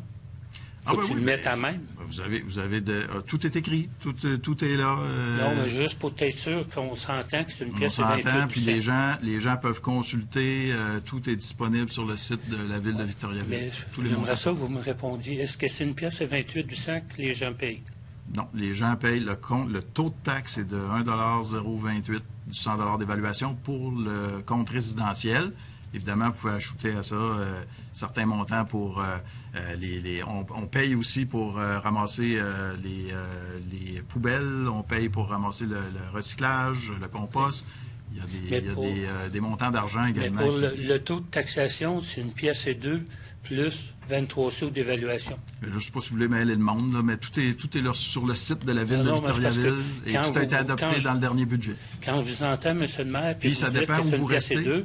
faut-tu le mettre à même? Vous avez tout est écrit, tout est là. Non, mais juste pour être sûr qu'on s'entend que c'est 1,28 pièce. On s'entend, puis les gens peuvent consulter. Tout est disponible sur le site de la Ville de Victoriaville. Mais j'aimerais ça que vous me répondiez. Est-ce que c'est 1,28 pièce du centre que les gens payent? Non, les gens payent le taux de taxe est de 1,028 du 100 d'évaluation pour le compte résidentiel. Évidemment, vous pouvez ajouter à ça certains montants pour on paye aussi pour ramasser les poubelles, on paye pour ramasser le recyclage, le compost. Il y a des montants d'argent également. Mais pour le taux de taxation, c'est 1,2 pièce plus 23 sous d'évaluation. Je ne sais pas si vous voulez mêler le monde, là, mais tout est là sur le site de la Ville de Victoriaville et tout a été adopté dans le dernier budget. Quand je vous entends, M. le maire, puis ça vous dépend dites que où vous restez.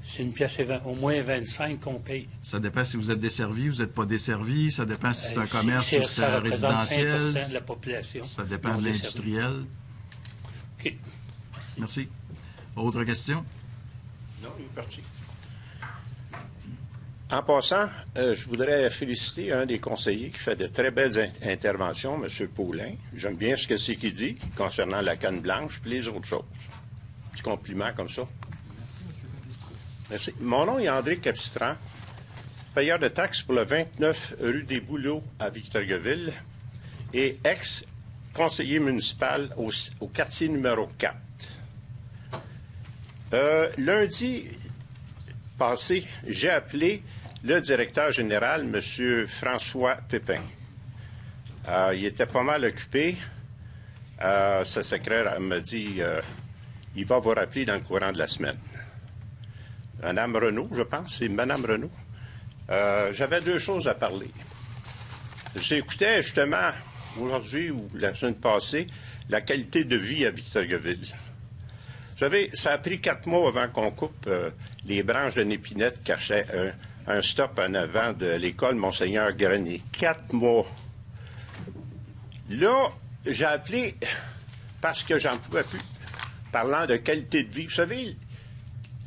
C'est 1,2 pièce au moins 25 qu'on paye. Ça dépend si vous êtes desservi, vous n'êtes pas desservi. Ça dépend si c'est un commerce ou si c'est un résidentiel. 5% de la population. Ça dépend de l'industriel. OK. Merci. Autre question? Non, il est parti. En passant, je voudrais féliciter un des conseillers qui fait de très belles interventions, M. Paulin. J'aime bien ce que c'est qu'il dit concernant la canne blanche et les autres choses. Petit compliment comme ça. Merci. Mon nom est André Capistran, payeur de taxes pour le 29 rue des Bouleaux à Victoriaville et ex-conseiller municipal au quartier numéro 4. Lundi passé, j'ai appelé le directeur général, M. François Pépin. Il était pas mal occupé. Sa secrétaire me dit il va vous rappeler dans le courant de la semaine. Mme Renaud, je pense, c'est Mme Renaud. J'avais 2 choses à parler. J'écoutais justement aujourd'hui ou la semaine passée la qualité de vie à Victoriaville. Vous savez, ça a pris 4 mois avant qu'on coupe les branches de Népinette qui cachaient un stop en avant de l'école Monseigneur Grenier. 4 mois. Là, j'ai appelé parce que j'en pouvais plus. Parlant de qualité de vie. Vous savez,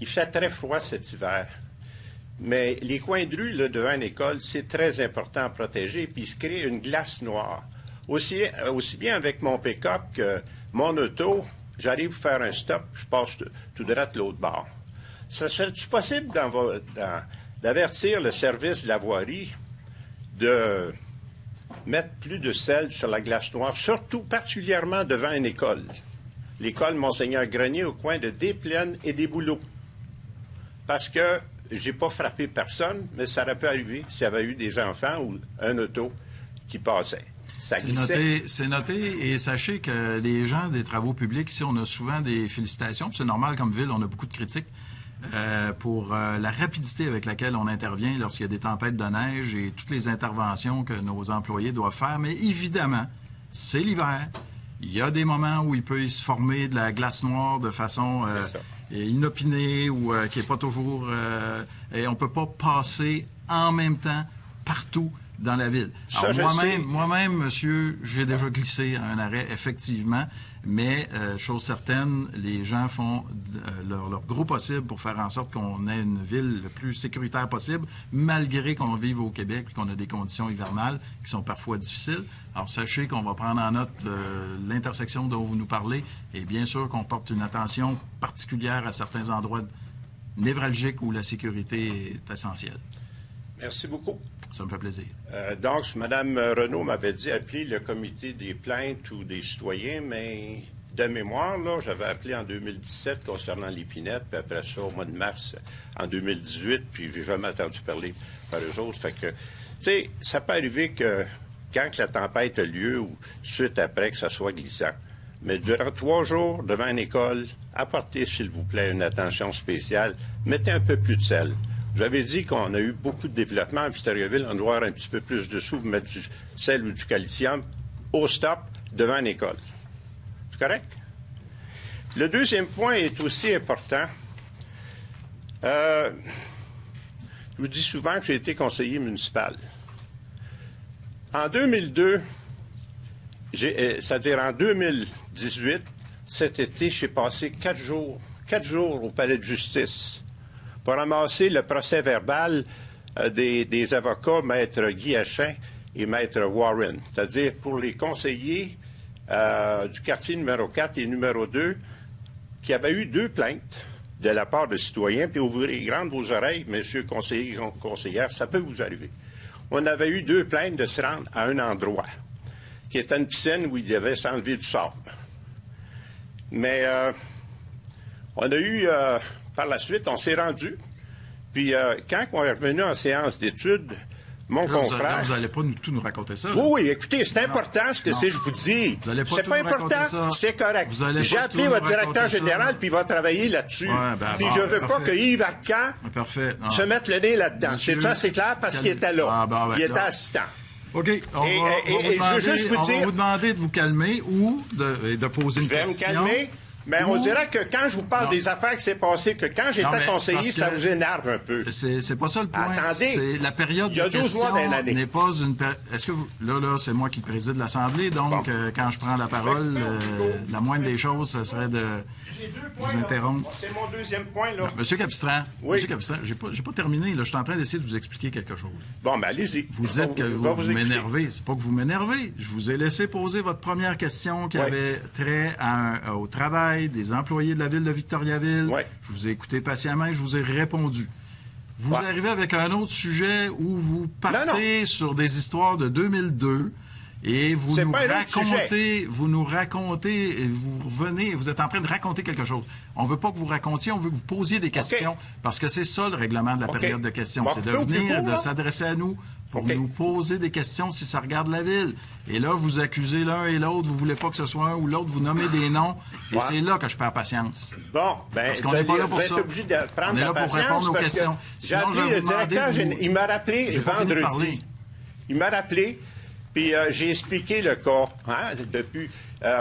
il fait très froid cet hiver. Mais les coins de rue là, devant une école, c'est très important à protéger. Puis il se crée une glace noire. Aussi bien avec mon pick-up que mon auto, j'arrive à faire un stop, je passe tout droit de l'autre bord. Ça serait-tu possible d'avertir le service de la voirie de mettre plus de sel sur la glace noire, surtout particulièrement devant une école. L'école Monseigneur Grenier au coin de Desplaines et des Bouleaux. Parce que j'ai pas frappé personne, mais ça aurait pu arriver s'il y avait eu des enfants ou un auto qui passait. Ça glissait. C'est noté, et sachez que les gens des travaux publics, ici, on a souvent des félicitations, puis c'est normal comme ville, on a beaucoup de critiques pour la rapidité avec laquelle on intervient lorsqu'il y a des tempêtes de neige et toutes les interventions que nos employés doivent faire. Mais évidemment, c'est l'hiver. Il y a des moments où il peut se former de la glace noire de façon inopinée ou qui n'est pas toujours... et on ne peut pas passer en même temps partout dans la ville. Alors, moi-même, monsieur, j'ai déjà glissé à un arrêt, effectivement, mais chose certaine, les gens font leur gros possible pour faire en sorte qu'on ait une ville le plus sécuritaire possible, malgré qu'on vive au Québec et qu'on a des conditions hivernales qui sont parfois difficiles. Alors, sachez qu'on va prendre en note l'intersection dont vous nous parlez et bien sûr qu'on porte une attention particulière à certains endroits névralgiques où la sécurité est essentielle. Merci beaucoup. Ça me fait plaisir. Donc, Mme Renaud m'avait dit appeler le comité des plaintes ou des citoyens, mais de mémoire, là, j'avais appelé en 2017 concernant l'épinette, puis après ça, au mois de mars, en 2018, puis j'ai jamais entendu parler par eux autres. Fait que, tu sais, ça peut arriver que quand la tempête a lieu ou suite après que ça soit glissant, mais durant 3 jours devant une école, apportez, s'il vous plaît, une attention spéciale. Mettez un peu plus de sel. Vous avez dit qu'on a eu beaucoup de développement à Victoriaville. On doit avoir un petit peu plus de sous, mettre du sel ou du calcium au stop devant une école. C'est correct? Le deuxième point est aussi important. Je vous dis souvent que j'ai été conseiller municipal. En 2002, c'est-à-dire en 2018, cet été, j'ai passé 4 jours au palais de justice pour ramasser le procès-verbal des avocats, Maître Guy Hachin et Maître Warren, c'est-à-dire pour les conseillers du quartier numéro 4 et numéro 2 qui avaient eu 2 plaintes de la part de citoyens, puis ouvrez grandes vos oreilles, messieurs conseillers et conseillères, ça peut vous arriver. On avait eu 2 plaintes de se rendre à un endroit, qui était une piscine où il devait s'enlever du sable. Mais on a eu... par la suite, on s'est rendu. Puis, quand on est revenu en séance d'études, mon confrère... Vous n'allez pas tout nous raconter ça. Oui, écoutez, c'est important ce que c'est, je vous dis. C'est pas important, c'est correct. J'ai appelé votre directeur général, puis il va travailler là-dessus. Puis je veux pas que Yves Arcan se mette le nez là-dedans. C'est ça, c'est clair, parce qu'il était là. Il était assistant. OK. On va vous demander de vous calmer ou de poser une question. Je vais me calmer. Mais on dirait que quand je vous parle des affaires qui s'est passées, que quand j'étais conseiller, ça vous énerve un peu. C'est pas ça le point. Attendez, c'est la période de questions n'est pas une période... Est-ce que vous... Là, c'est moi qui préside l'Assemblée, donc quand je prends la parole, la moindre des choses, ce serait de vous interrompre. C'est mon deuxième point, là. Monsieur Capistran, Monsieur Capistran, j'ai pas terminé. Là, je suis en train d'essayer de vous expliquer quelque chose. Bon, ben allez-y. Vous dites que vous m'énervez. C'est pas que vous m'énervez. Je vous ai laissé poser votre première question qui avait trait au travail des employés de la ville de Victoriaville. Je vous ai écouté patiemment et je vous ai répondu. Vous arrivez avec un autre sujet où vous partez sur des histoires de 2002 et vous nous racontez, et vous revenez, vous êtes en train de raconter quelque chose. On ne veut pas que vous racontiez, on veut que vous posiez des questions parce que c'est ça le règlement de la période de questions. C'est de venir, de s'adresser à nous pour nous poser des questions si ça regarde la ville. Et là, vous accusez l'un et l'autre, vous voulez pas que ce soit un ou l'autre, vous nommez des noms, et c'est là que je perds patience. Bon, ben, parce qu'on n'est pas là pour ça. Obligé de prendre on est là pour répondre aux questions. J'ai appelé le directeur, il m'a rappelé vendredi. Il m'a rappelé, puis j'ai expliqué le cas. Depuis,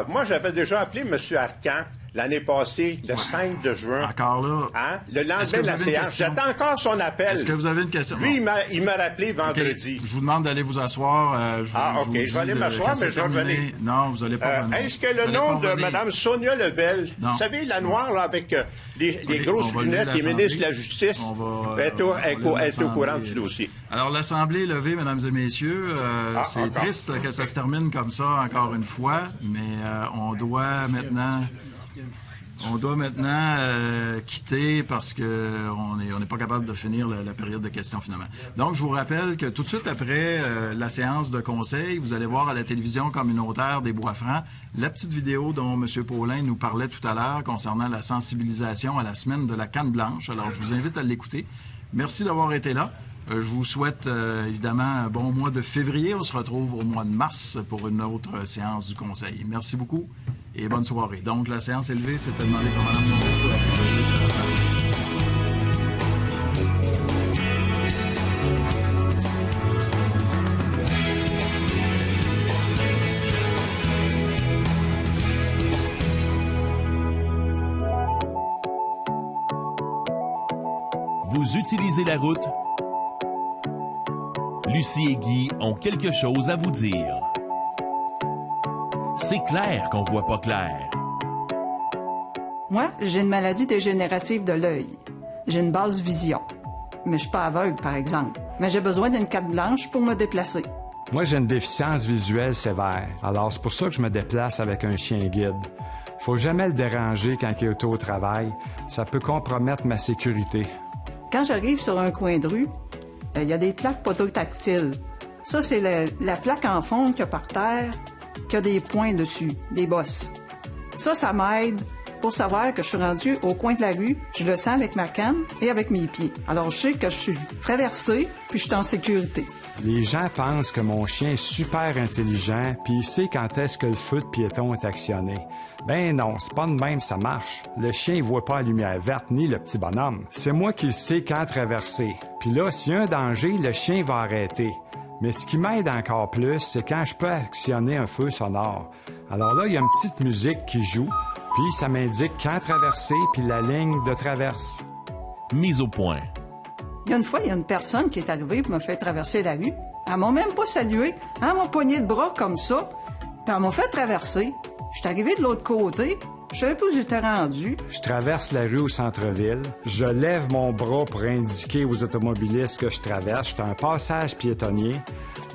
moi, j'avais déjà appelé M. Arcan l'année passée, le 5 de juin. Encore là. Le lendemain de la séance. J'attends encore son appel. Est-ce que vous avez une question? Lui, il m'a rappelé vendredi. Je vous demande d'aller vous asseoir. OK. Je vais aller m'asseoir, mais je vais revenir. Non, vous n'allez pas revenir. Est-ce que le nom de Mme Sonia Lebel, vous savez, la noire, là, avec les grosses lunettes, les ministres de la Justice, est au courant du dossier? Alors, l'Assemblée est levée, mesdames et messieurs. C'est triste que ça se termine comme ça, encore une fois, mais on doit maintenant... On doit maintenant quitter parce qu'on n'est pas capable de finir la période de questions finalement. Donc, je vous rappelle que tout de suite après la séance de conseil, vous allez voir à la télévision communautaire des Bois-Francs la petite vidéo dont M. Paulin nous parlait tout à l'heure concernant la sensibilisation à la semaine de la canne blanche. Alors, je vous invite à l'écouter. Merci d'avoir été là. Je vous souhaite évidemment un bon mois de février. On se retrouve au mois de mars pour une autre séance du conseil. Merci beaucoup et bonne soirée. Donc, la séance est levée. C'était demandé par Mme Monroe. Vous utilisez la route? Lucie et Guy ont quelque chose à vous dire. C'est clair qu'on voit pas clair. Moi, j'ai une maladie dégénérative de l'œil. J'ai une basse vision. Mais je suis pas aveugle, par exemple. Mais j'ai besoin d'une carte blanche pour me déplacer. Moi, j'ai une déficience visuelle sévère. Alors, c'est pour ça que je me déplace avec un chien guide. Faut jamais le déranger quand il est au travail. Ça peut compromettre ma sécurité. Quand j'arrive sur un coin de rue, il y a des plaques podotactiles. Ça, c'est la plaque en fonte qu'il y a par terre, qui a des points dessus, des bosses. Ça m'aide pour savoir que je suis rendu au coin de la rue. Je le sens avec ma canne et avec mes pieds. Alors, je sais que je suis traversé, puis je suis en sécurité. Les gens pensent que mon chien est super intelligent, puis il sait quand est-ce que le feu de piéton est actionné. Ben non, c'est pas de même, ça marche. Le chien, il voit pas la lumière verte, ni le petit bonhomme. C'est moi qui le sais quand traverser. Puis là, s'il y a un danger, le chien va arrêter. Mais ce qui m'aide encore plus, c'est quand je peux actionner un feu sonore. Alors là, il y a une petite musique qui joue, puis ça m'indique quand traverser, puis la ligne de traverse. Mise au point. Il y a une fois, il y a une personne qui est arrivée et m'a fait traverser la rue. Elle m'a même pas salué. Elle m'a poigné le bras comme ça, puis elle m'a fait traverser. Je suis arrivé de l'autre côté. Je savais pas où j'étais rendu. Je traverse la rue au centre-ville. Je lève mon bras pour indiquer aux automobilistes que je traverse. Je suis un passage piétonnier.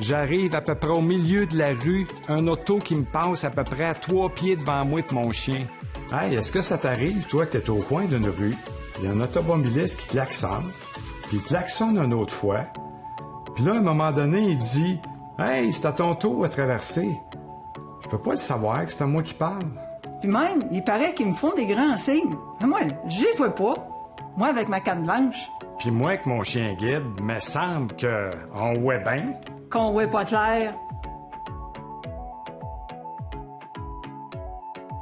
J'arrive à peu près au milieu de la rue. Un auto qui me passe à peu près à 3 pieds devant moi de mon chien. Hey, est-ce que ça t'arrive, toi, que t'es au coin d'une rue? Il y a un automobiliste qui klaxonne. Puis il klaxonne une autre fois. Puis là, à un moment donné, il dit « Hey, c'est à ton tour à traverser. » Je peux pas le savoir que c'est à moi qui parle. Puis même, il paraît qu'ils me font des grands signes. Mais moi, j'y vois pas. Moi, avec ma canne blanche. Puis moi, avec mon chien guide, me semble qu'on voit bien. Qu'on voit pas clair.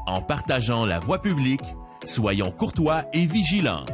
En partageant la voie publique, soyons courtois et vigilants.